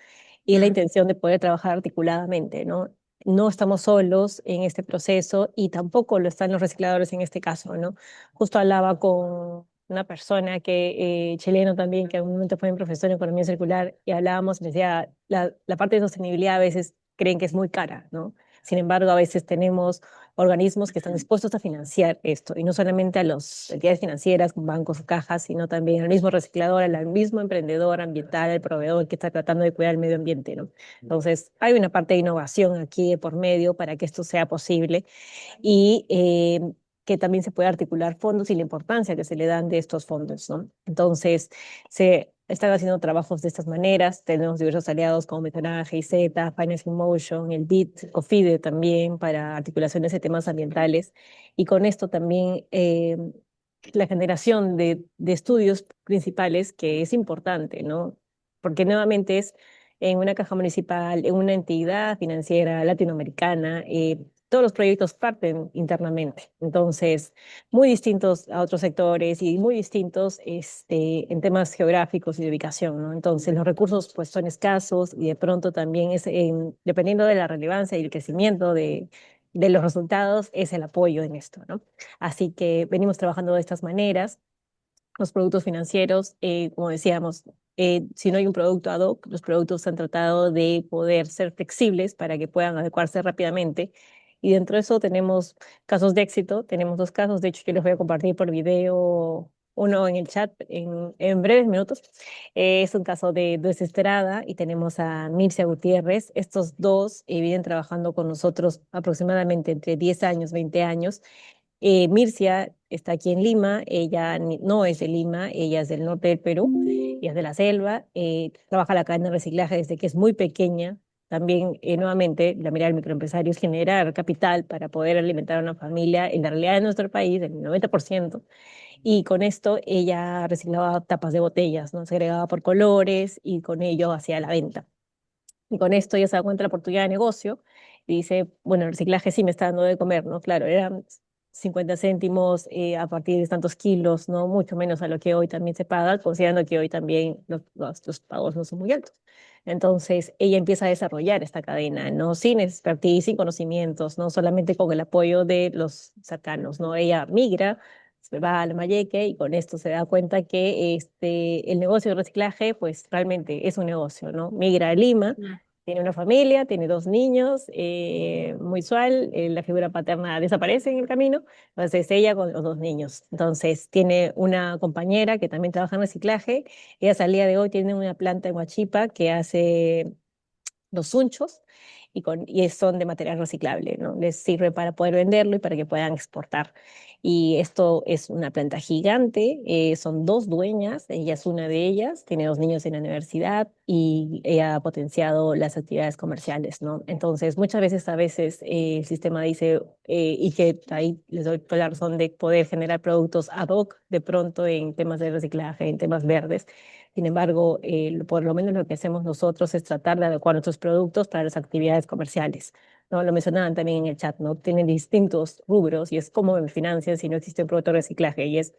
y es la intención de poder trabajar articuladamente, ¿no? No estamos solos en este proceso y tampoco lo están los recicladores en este caso, ¿no? Justo hablaba con una persona chileno también, que en un momento fue mi profesor en economía circular, y hablábamos, me decía, la parte de sostenibilidad a veces creen que es muy cara, ¿no? Sin embargo, a veces tenemos organismos que están dispuestos a financiar esto, y no solamente a las entidades financieras, bancos o cajas, sino también al mismo reciclador, al mismo emprendedor ambiental, al proveedor que está tratando de cuidar el medio ambiente, ¿no? Entonces, hay una parte de innovación aquí de por medio para que esto sea posible y que también se pueda articular fondos y la importancia que se le dan de estos fondos, ¿no? Entonces, se están haciendo trabajos de estas maneras, tenemos diversos aliados como mencionaba GIZ, Finance in Motion, el BID, COFIDE también para articulaciones de temas ambientales y con esto también la generación de estudios principales que es importante, ¿no? Porque nuevamente es en una caja municipal, en una entidad financiera latinoamericana, todos los proyectos parten internamente. Entonces, muy distintos a otros sectores y muy distintos en temas geográficos y de ubicación, ¿no? Entonces, los recursos pues son escasos y de pronto también dependiendo de la relevancia y el crecimiento de los resultados, es el apoyo en esto, ¿no? Así que venimos trabajando de estas maneras. Los productos financieros, como decíamos, si no hay un producto ad hoc, los productos han tratado de poder ser flexibles para que puedan adecuarse rápidamente. Y dentro de eso tenemos casos de éxito, tenemos dos casos, de hecho yo les voy a compartir por video uno en el chat en breves minutos. Es un caso de Desesperada y tenemos a Mircea Gutiérrez. Estos dos vienen trabajando con nosotros aproximadamente entre 10 años, 20 años. Mircia está aquí en Lima, ella no es de Lima, ella es del norte del Perú, ella es de la selva, trabaja la cadena de reciclaje desde que es muy pequeña. También, nuevamente, la mirada del microempresario es generar capital para poder alimentar a una familia en la realidad de nuestro país, el 90%. Y con esto ella reciclaba tapas de botellas, ¿no? Segregaba por colores y con ello hacía la venta. Y con esto ya se da cuenta de la oportunidad de negocio y dice, bueno, el reciclaje sí me está dando de comer, ¿no? Claro, eran 50 céntimos a partir de tantos kilos, ¿no? Mucho menos a lo que hoy también se paga, considerando que hoy también los pagos no son muy altos. Entonces, ella empieza a desarrollar esta cadena, ¿no? Sin expertise, sin conocimientos, no solamente con el apoyo de los cercanos, ¿no? Ella migra, se va al Lambayeque y con esto se da cuenta que el negocio de reciclaje, pues realmente es un negocio, ¿no? Migra a Lima, tiene una familia, tiene dos niños, muy usual, la figura paterna desaparece en el camino, entonces ella con los dos niños. Entonces tiene una compañera que también trabaja en reciclaje, ella al día de hoy tiene una planta en Huachipa que hace los sunchos y son de material reciclable, ¿no? Les sirve para poder venderlo y para que puedan exportar. Y esto es una planta gigante, son dos dueñas, ella es una de ellas, tiene dos niños en la universidad y ella ha potenciado las actividades comerciales, ¿no? Entonces, muchas veces el sistema dice, y que ahí les doy toda la razón de poder generar productos ad hoc de pronto en temas de reciclaje, en temas verdes. Sin embargo, por lo menos lo que hacemos nosotros es tratar de adecuar nuestros productos para las actividades comerciales. ¿No? Lo mencionaban también en el chat, ¿no? Tienen distintos rubros y es cómo me financian si no existe un producto de reciclaje. Y es,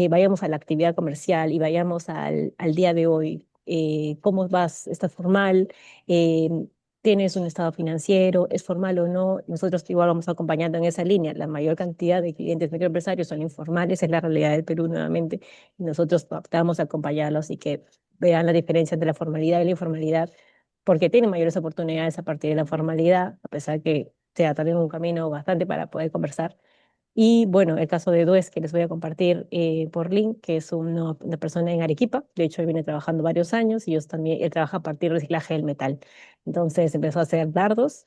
vayamos a la actividad comercial y vayamos al día de hoy. ¿Cómo vas? ¿Estás formal? Eh, ¿Tienes un estado financiero? ¿Es formal o no? Nosotros igual vamos acompañando en esa línea. La mayor cantidad de clientes microempresarios son informales, es la realidad del Perú nuevamente. Y nosotros optamos a acompañarlos y que vean la diferencia entre la formalidad y la informalidad porque tienen mayores oportunidades a partir de la formalidad, a pesar que sea también un camino bastante para poder conversar. Y bueno, el caso de Dues, que les voy a compartir por link, que es una persona en Arequipa, de hecho él viene trabajando varios años y ellos también, él trabaja a partir de reciclaje del metal. Entonces empezó a hacer dardos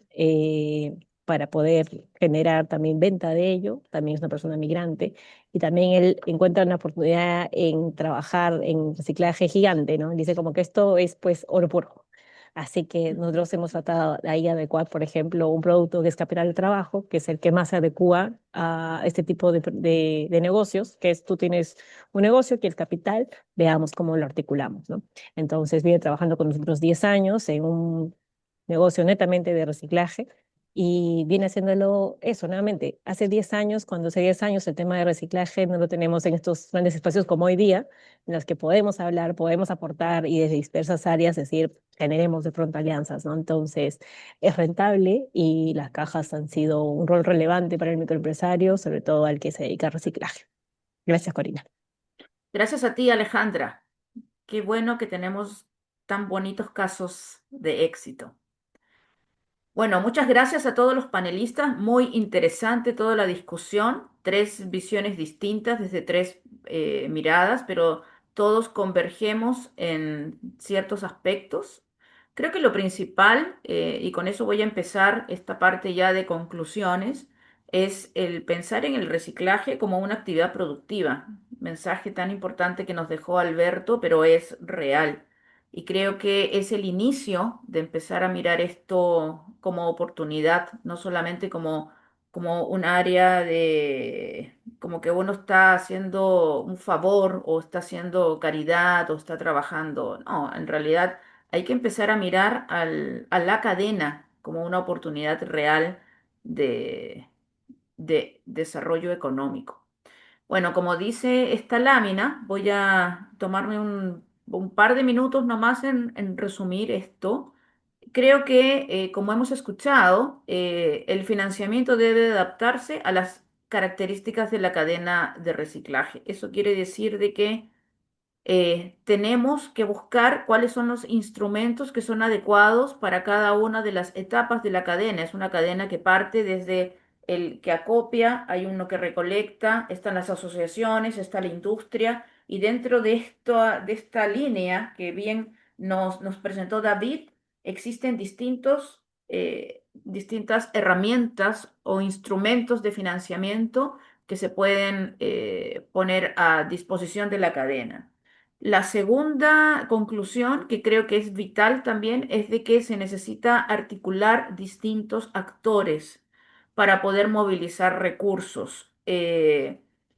para poder generar también venta de ello, también es una persona migrante, y también él encuentra una oportunidad en trabajar en reciclaje gigante, ¿no? Dice como que esto es pues oro puro. Así que nosotros hemos tratado de ahí adecuar, por ejemplo, un producto que es capital de trabajo, que es el que más se adecua a este tipo de negocios, que es tú tienes un negocio que el capital, veamos cómo lo articulamos, ¿no? Entonces viene trabajando con nosotros 10 años en un negocio netamente de reciclaje y viene haciéndolo eso nuevamente. Hace 10 años, cuando hace 10 años el tema de reciclaje no lo tenemos en estos grandes espacios como hoy día, en los que podemos hablar, podemos aportar y desde dispersas áreas decir, generemos de pronto alianzas, ¿no? Entonces, es rentable y las cajas han sido un rol relevante para el microempresario, sobre todo al que se dedica al reciclaje. Gracias, Corina.
Gracias a ti, Alejandra. Qué bueno que tenemos tan bonitos casos de éxito. Bueno, muchas gracias a todos los panelistas. Muy interesante toda la discusión. Tres visiones distintas desde tres miradas, pero todos convergemos en ciertos aspectos. Creo que lo principal, y con eso voy a empezar esta parte ya de conclusiones, es el pensar en el reciclaje como una actividad productiva. Mensaje tan importante que nos dejó Alberto, pero es real. Y creo que es el inicio de empezar a mirar esto como oportunidad, no solamente como un área de, como que uno está haciendo un favor o está haciendo caridad o está trabajando. No, en realidad hay que empezar a mirar a la cadena como una oportunidad real de, de desarrollo económico. Bueno, como dice esta lámina, voy a tomarme un par de minutos nomás en resumir esto. Creo que, como hemos escuchado, el financiamiento debe adaptarse a las características de la cadena de reciclaje. Eso quiere decir de que tenemos que buscar cuáles son los instrumentos que son adecuados para cada una de las etapas de la cadena. Es una cadena que parte desde el que acopia, hay uno que recolecta, están las asociaciones, está la industria, y dentro de esta línea que bien nos presentó David, existen distintas herramientas o instrumentos de financiamiento que se pueden poner a disposición de la cadena. La segunda conclusión, que creo que es vital también, es de que se necesita articular distintos actores para poder movilizar recursos.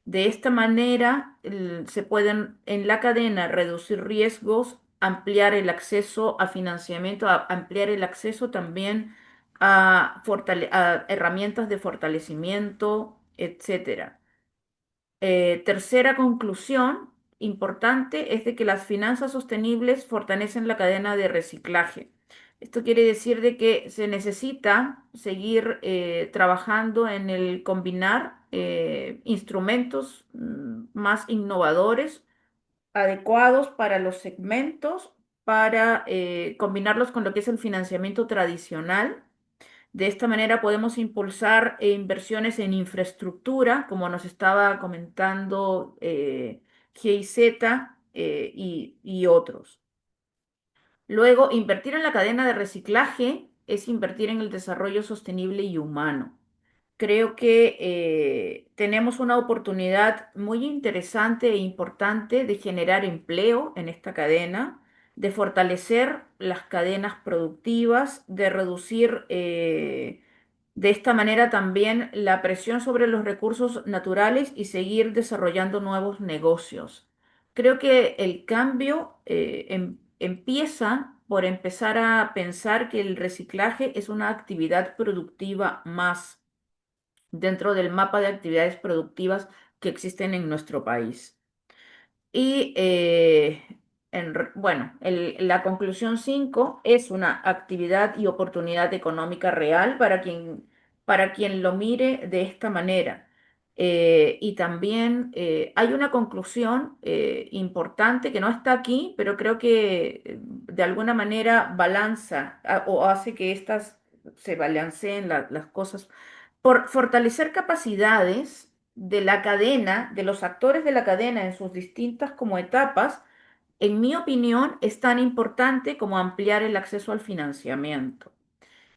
De esta manera, se pueden en la cadena reducir riesgos, ampliar el acceso a financiamiento, ampliar el acceso también a herramientas de fortalecimiento, etcétera. Tercera conclusión importante es de que las finanzas sostenibles fortalecen la cadena de reciclaje. Esto quiere decir de que se necesita seguir trabajando en el combinar instrumentos más innovadores, adecuados para los segmentos, para combinarlos con lo que es el financiamiento tradicional. De esta manera podemos impulsar inversiones en infraestructura, como nos estaba comentando GIZ y otros. Luego, invertir en la cadena de reciclaje es invertir en el desarrollo sostenible y humano. Creo que tenemos una oportunidad muy interesante e importante de generar empleo en esta cadena, de fortalecer las cadenas productivas, de reducir de esta manera también la presión sobre los recursos naturales y seguir desarrollando nuevos negocios. Creo que el cambio empieza por empezar a pensar que el reciclaje es una actividad productiva más dentro del mapa de actividades productivas que existen en nuestro país. Y bueno, la conclusión 5 es una actividad y oportunidad económica real para quien lo mire de esta manera. Y también hay una conclusión importante que no está aquí, pero creo que de alguna manera balanza o hace que estas se balanceen las cosas por fortalecer capacidades de la cadena, de los actores de la cadena en sus distintas como etapas, en mi opinión, es tan importante como ampliar el acceso al financiamiento,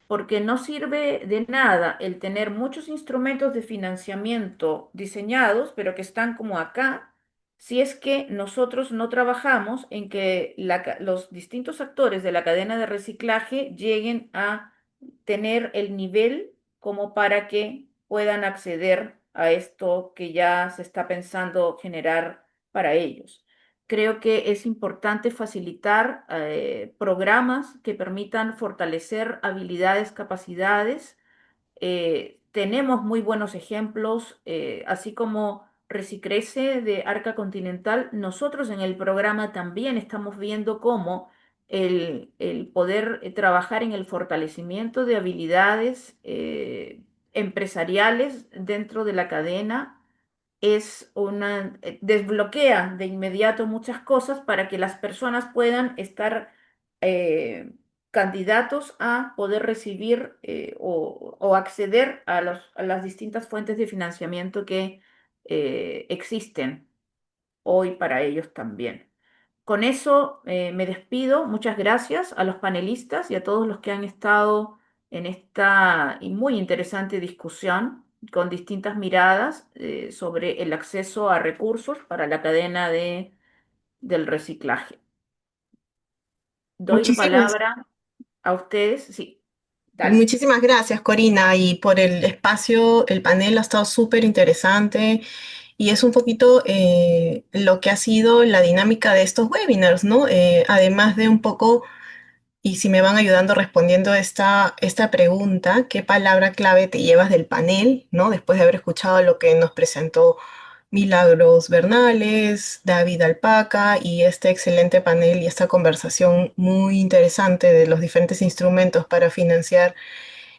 porque no sirve de nada el tener muchos instrumentos de financiamiento diseñados, pero que están como acá, si es que nosotros no trabajamos en que los distintos actores de la cadena de reciclaje lleguen a tener el nivel como para que puedan acceder a esto que ya se está pensando generar para ellos. Creo que es importante facilitar programas que permitan fortalecer habilidades, capacidades. Tenemos muy buenos ejemplos, así como Recicrece de Arca Continental. Nosotros en el programa también estamos viendo cómo el poder trabajar en el fortalecimiento de habilidades empresariales dentro de la cadena desbloquea de inmediato muchas cosas para que las personas puedan estar eh, candidatos a poder recibir o acceder a a las distintas fuentes de financiamiento que existen hoy para ellos también. Con eso me despido. Muchas gracias a los panelistas y a todos los que han estado en esta y muy interesante discusión con distintas miradas sobre el acceso a recursos para la cadena del reciclaje. Doy la
Muchísimas,
palabra a ustedes. Sí, dale.
muchísimas gracias, Corina, y por el espacio. El panel ha estado súper interesante y es un poquito lo que ha sido la dinámica de estos webinars, ¿no? Además de un poco, y si me van ayudando respondiendo esta pregunta, ¿qué palabra clave te llevas del panel, ¿no? Después de haber escuchado lo que nos presentó Milagros Bernales, David Alpaca y este excelente panel y esta conversación muy interesante de los diferentes instrumentos para financiar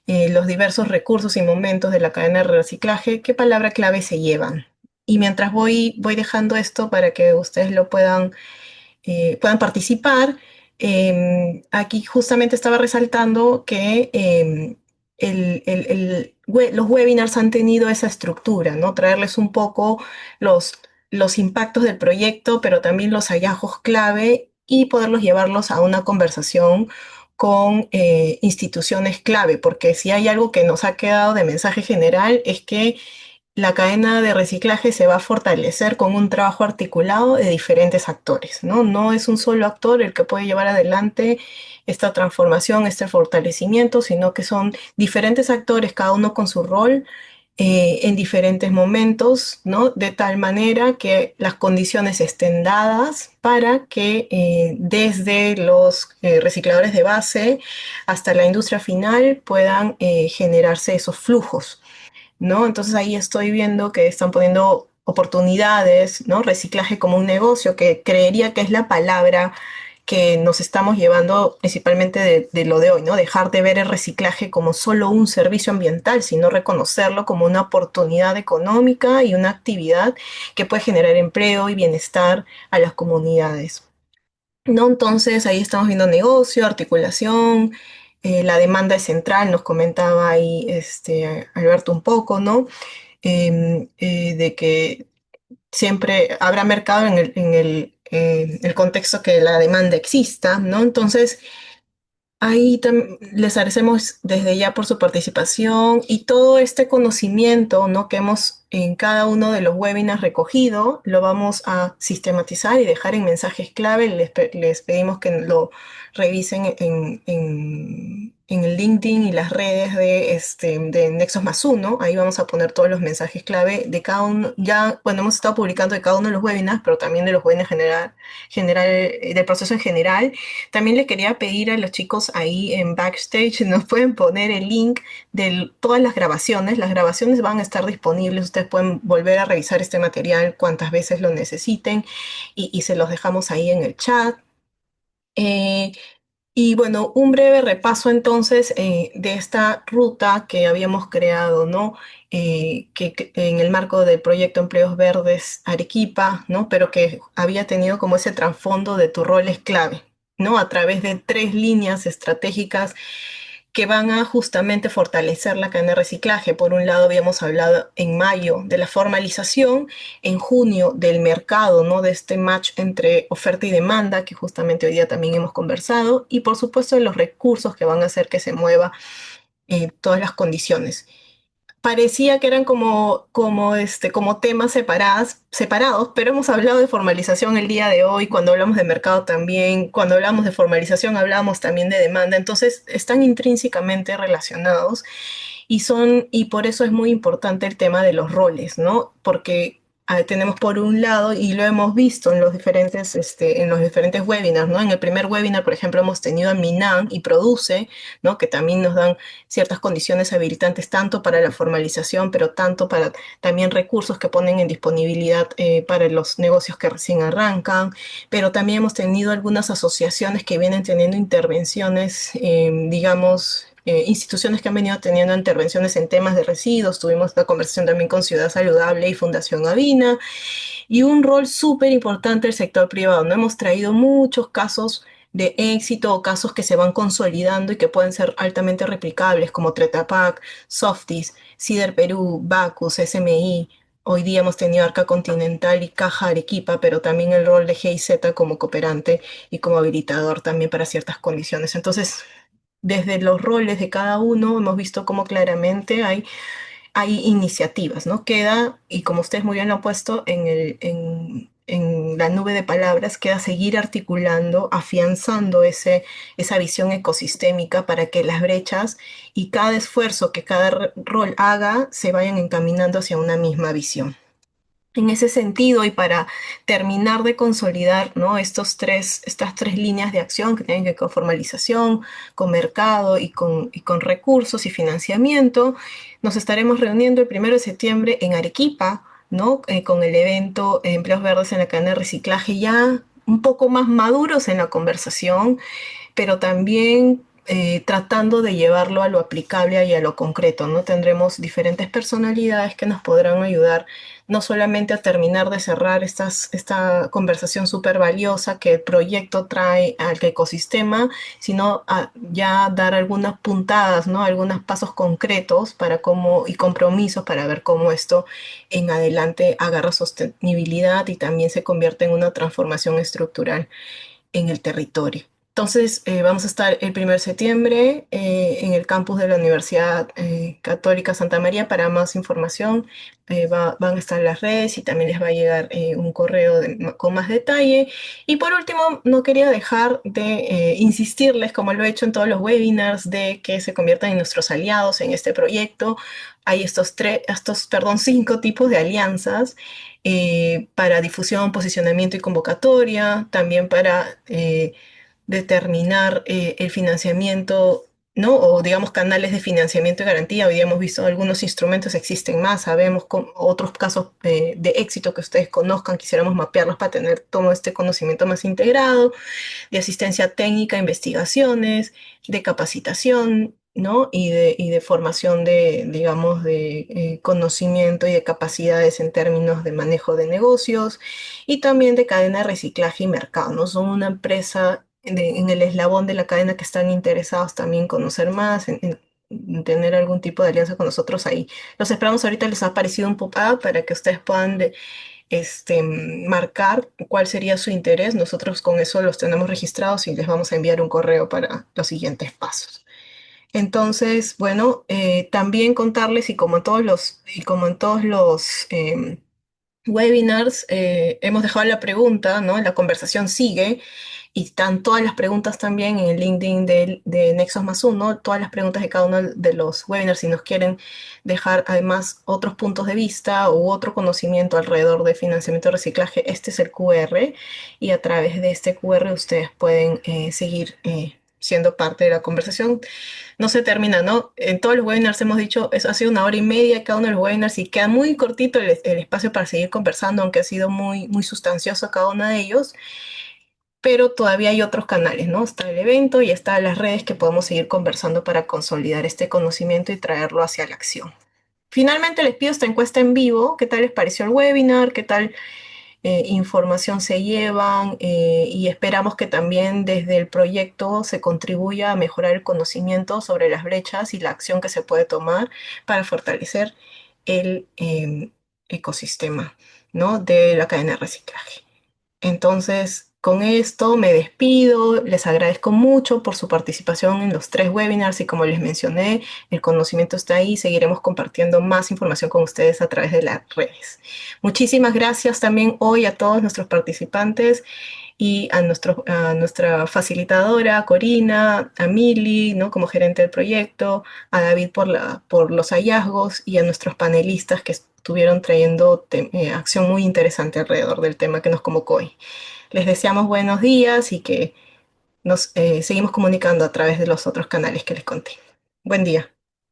los diversos recursos y momentos de la cadena de reciclaje, ¿qué palabra clave se llevan? Y mientras voy dejando esto para que ustedes lo puedan participar. Aquí justamente estaba resaltando que los webinars han tenido esa estructura, ¿no? Traerles un poco los, los impactos del proyecto, pero también los hallazgos clave y poderlos llevarlos a una conversación con instituciones clave, porque si hay algo que nos ha quedado de mensaje general es que la cadena de reciclaje se va a fortalecer con un trabajo articulado de diferentes actores, ¿no? No es un solo actor el que puede llevar adelante esta transformación, este fortalecimiento, sino que son diferentes actores, cada uno con su rol en diferentes momentos, ¿no? De tal manera que las condiciones estén dadas para que desde los recicladores de base hasta la industria final puedan generarse esos flujos, ¿no? Entonces ahí estoy viendo que están poniendo oportunidades, ¿no? Reciclaje como un negocio, que creería que es la palabra que nos estamos llevando principalmente de lo de hoy, ¿no? Dejar de ver el reciclaje como solo un servicio ambiental, sino reconocerlo como una oportunidad económica y una actividad que puede generar empleo y bienestar a las comunidades, ¿no? Entonces ahí estamos viendo negocio, articulación, la demanda es central, nos comentaba ahí Alberto un poco, ¿no? De que siempre habrá mercado en el contexto que la demanda exista, ¿no? Entonces, Ahí les agradecemos desde ya por su participación y todo este conocimiento, ¿no?, que hemos en cada uno de los webinars recogido, lo vamos a sistematizar y dejar en mensajes clave. Les pedimos que lo revisen en el LinkedIn y las redes de Nexos más uno. Ahí vamos a poner todos los mensajes clave de cada uno. Ya, bueno, hemos estado publicando de cada uno de los webinars, pero también de los webinars del proceso en general. También le quería pedir a los chicos ahí en backstage, nos pueden poner el link de todas las grabaciones. Las grabaciones van a estar disponibles, ustedes pueden volver a revisar este material cuantas veces lo necesiten y se los dejamos ahí en el chat. Eh, y bueno, un breve repaso entonces de esta ruta que habíamos creado, ¿no? Que en el marco del proyecto Empleos Verdes Arequipa, ¿no? Pero que había tenido como ese trasfondo de tu rol es clave, ¿no? A través de tres líneas estratégicas que van a justamente fortalecer la cadena de reciclaje. Por un lado, habíamos hablado en mayo de la formalización, en junio del mercado, ¿no?, de este match entre oferta y demanda, que justamente hoy día también hemos conversado, y por supuesto de los recursos que van a hacer que se mueva todas las condiciones. Parecía que eran como temas separados, pero hemos hablado de formalización el día de hoy. Cuando hablamos de mercado también, cuando hablamos de formalización hablamos también de demanda, entonces están intrínsecamente relacionados y por eso es muy importante el tema de los roles, ¿no? Porque tenemos por un lado, y lo hemos visto en los diferentes webinars, ¿no? En el primer webinar, por ejemplo, hemos tenido a Minan y Produce, ¿no?, que también nos dan ciertas condiciones habilitantes tanto para la formalización, pero tanto para también recursos que ponen en disponibilidad para los negocios que recién arrancan. Pero también hemos tenido algunas asociaciones que vienen teniendo intervenciones, digamos, instituciones que han venido teniendo intervenciones en temas de residuos. Tuvimos la conversación también con Ciudad Saludable y Fundación Avina, y un rol súper importante del sector privado, ¿no? Hemos traído muchos casos de éxito o casos que se van consolidando y que pueden ser altamente replicables, como Tretapac, Softis, Cider Perú, Bacus, SMI. Hoy día hemos tenido Arca Continental y Caja Arequipa, pero también el rol de GIZ como cooperante y como habilitador también para ciertas condiciones. Entonces, desde los roles de cada uno hemos visto cómo claramente hay iniciativas, ¿no? Queda, y como ustedes muy bien lo han puesto en la nube de palabras, queda seguir articulando, afianzando esa visión ecosistémica para que las brechas y cada esfuerzo que cada rol haga se vayan encaminando hacia una misma visión. En ese sentido, y para terminar de consolidar, ¿no?, estas tres líneas de acción que tienen que ver con formalización, con mercado y con recursos y financiamiento, nos estaremos reuniendo el 1 de septiembre en Arequipa, ¿no?, con el evento Empleos Verdes en la cadena de reciclaje, ya un poco más maduros en la conversación, pero también tratando de llevarlo a lo aplicable y a lo concreto, ¿no? Tendremos diferentes personalidades que nos podrán ayudar no solamente a terminar de cerrar esta conversación súper valiosa que el proyecto trae al ecosistema, sino a ya dar algunas puntadas, ¿no? Algunos pasos concretos para y compromisos para ver cómo esto en adelante agarra sostenibilidad y también se convierte en una transformación estructural en el territorio. Entonces, vamos a estar el 1 de septiembre en el campus de la Universidad Católica Santa María. Para más información, van a estar las redes y también les va a llegar un correo con más detalle. Y por último, no quería dejar de insistirles, como lo he hecho en todos los webinars, de que se conviertan en nuestros aliados en este proyecto. Hay cinco tipos de alianzas para difusión, posicionamiento y convocatoria, también para determinar el financiamiento, ¿no? O digamos canales de financiamiento y garantía. Hoy día hemos visto algunos instrumentos, existen más, sabemos otros casos de éxito que ustedes conozcan, quisiéramos mapearlos para tener todo este conocimiento más integrado, de asistencia técnica, investigaciones, de capacitación, ¿no? Y de formación digamos, de conocimiento y de capacidades en términos de manejo de negocios y también de cadena de reciclaje y mercado, ¿no? Son una empresa en el eslabón de la cadena que están interesados también en conocer más, en tener algún tipo de alianza con nosotros ahí. Los esperamos ahorita, les ha aparecido un pop-up para que ustedes puedan marcar cuál sería su interés. Nosotros con eso los tenemos registrados y les vamos a enviar un correo para los siguientes pasos. Entonces, bueno, también contarles y como en todos los webinars, hemos dejado la pregunta, ¿no? La conversación sigue y están todas las preguntas también en el LinkedIn de Nexos más uno, todas las preguntas de cada uno de los webinars. Si nos quieren dejar además otros puntos de vista u otro conocimiento alrededor de financiamiento y reciclaje, este es el QR y a través de este QR ustedes pueden seguir siendo parte de la conversación. No se termina, ¿no? En todos los webinars hemos dicho, eso ha sido 1 hora y media cada uno de los webinars y queda muy cortito el espacio para seguir conversando, aunque ha sido muy, muy sustancioso cada uno de ellos, pero todavía hay otros canales, ¿no? Está el evento y está las redes que podemos seguir conversando para consolidar este conocimiento y traerlo hacia la acción. Finalmente les pido esta encuesta en vivo, ¿qué tal les pareció el webinar? ¿Qué tal información se llevan? Y esperamos que también desde el proyecto se contribuya a mejorar el conocimiento sobre las brechas y la acción que se puede tomar para fortalecer el ecosistema, ¿no? De la cadena de reciclaje. Entonces, con esto me despido, les agradezco mucho por su participación en los 3 webinars y como les mencioné, el conocimiento está ahí, seguiremos compartiendo más información con ustedes a través de las redes. Muchísimas gracias también hoy a todos nuestros participantes y a nuestra facilitadora, Corina, a Mili, ¿no? Como gerente del proyecto, a David por los hallazgos y a nuestros panelistas que estuvieron trayendo acción muy interesante alrededor del tema que nos convocó hoy. Les deseamos buenos días y que nos seguimos comunicando a través de los otros canales que les conté. Buen día.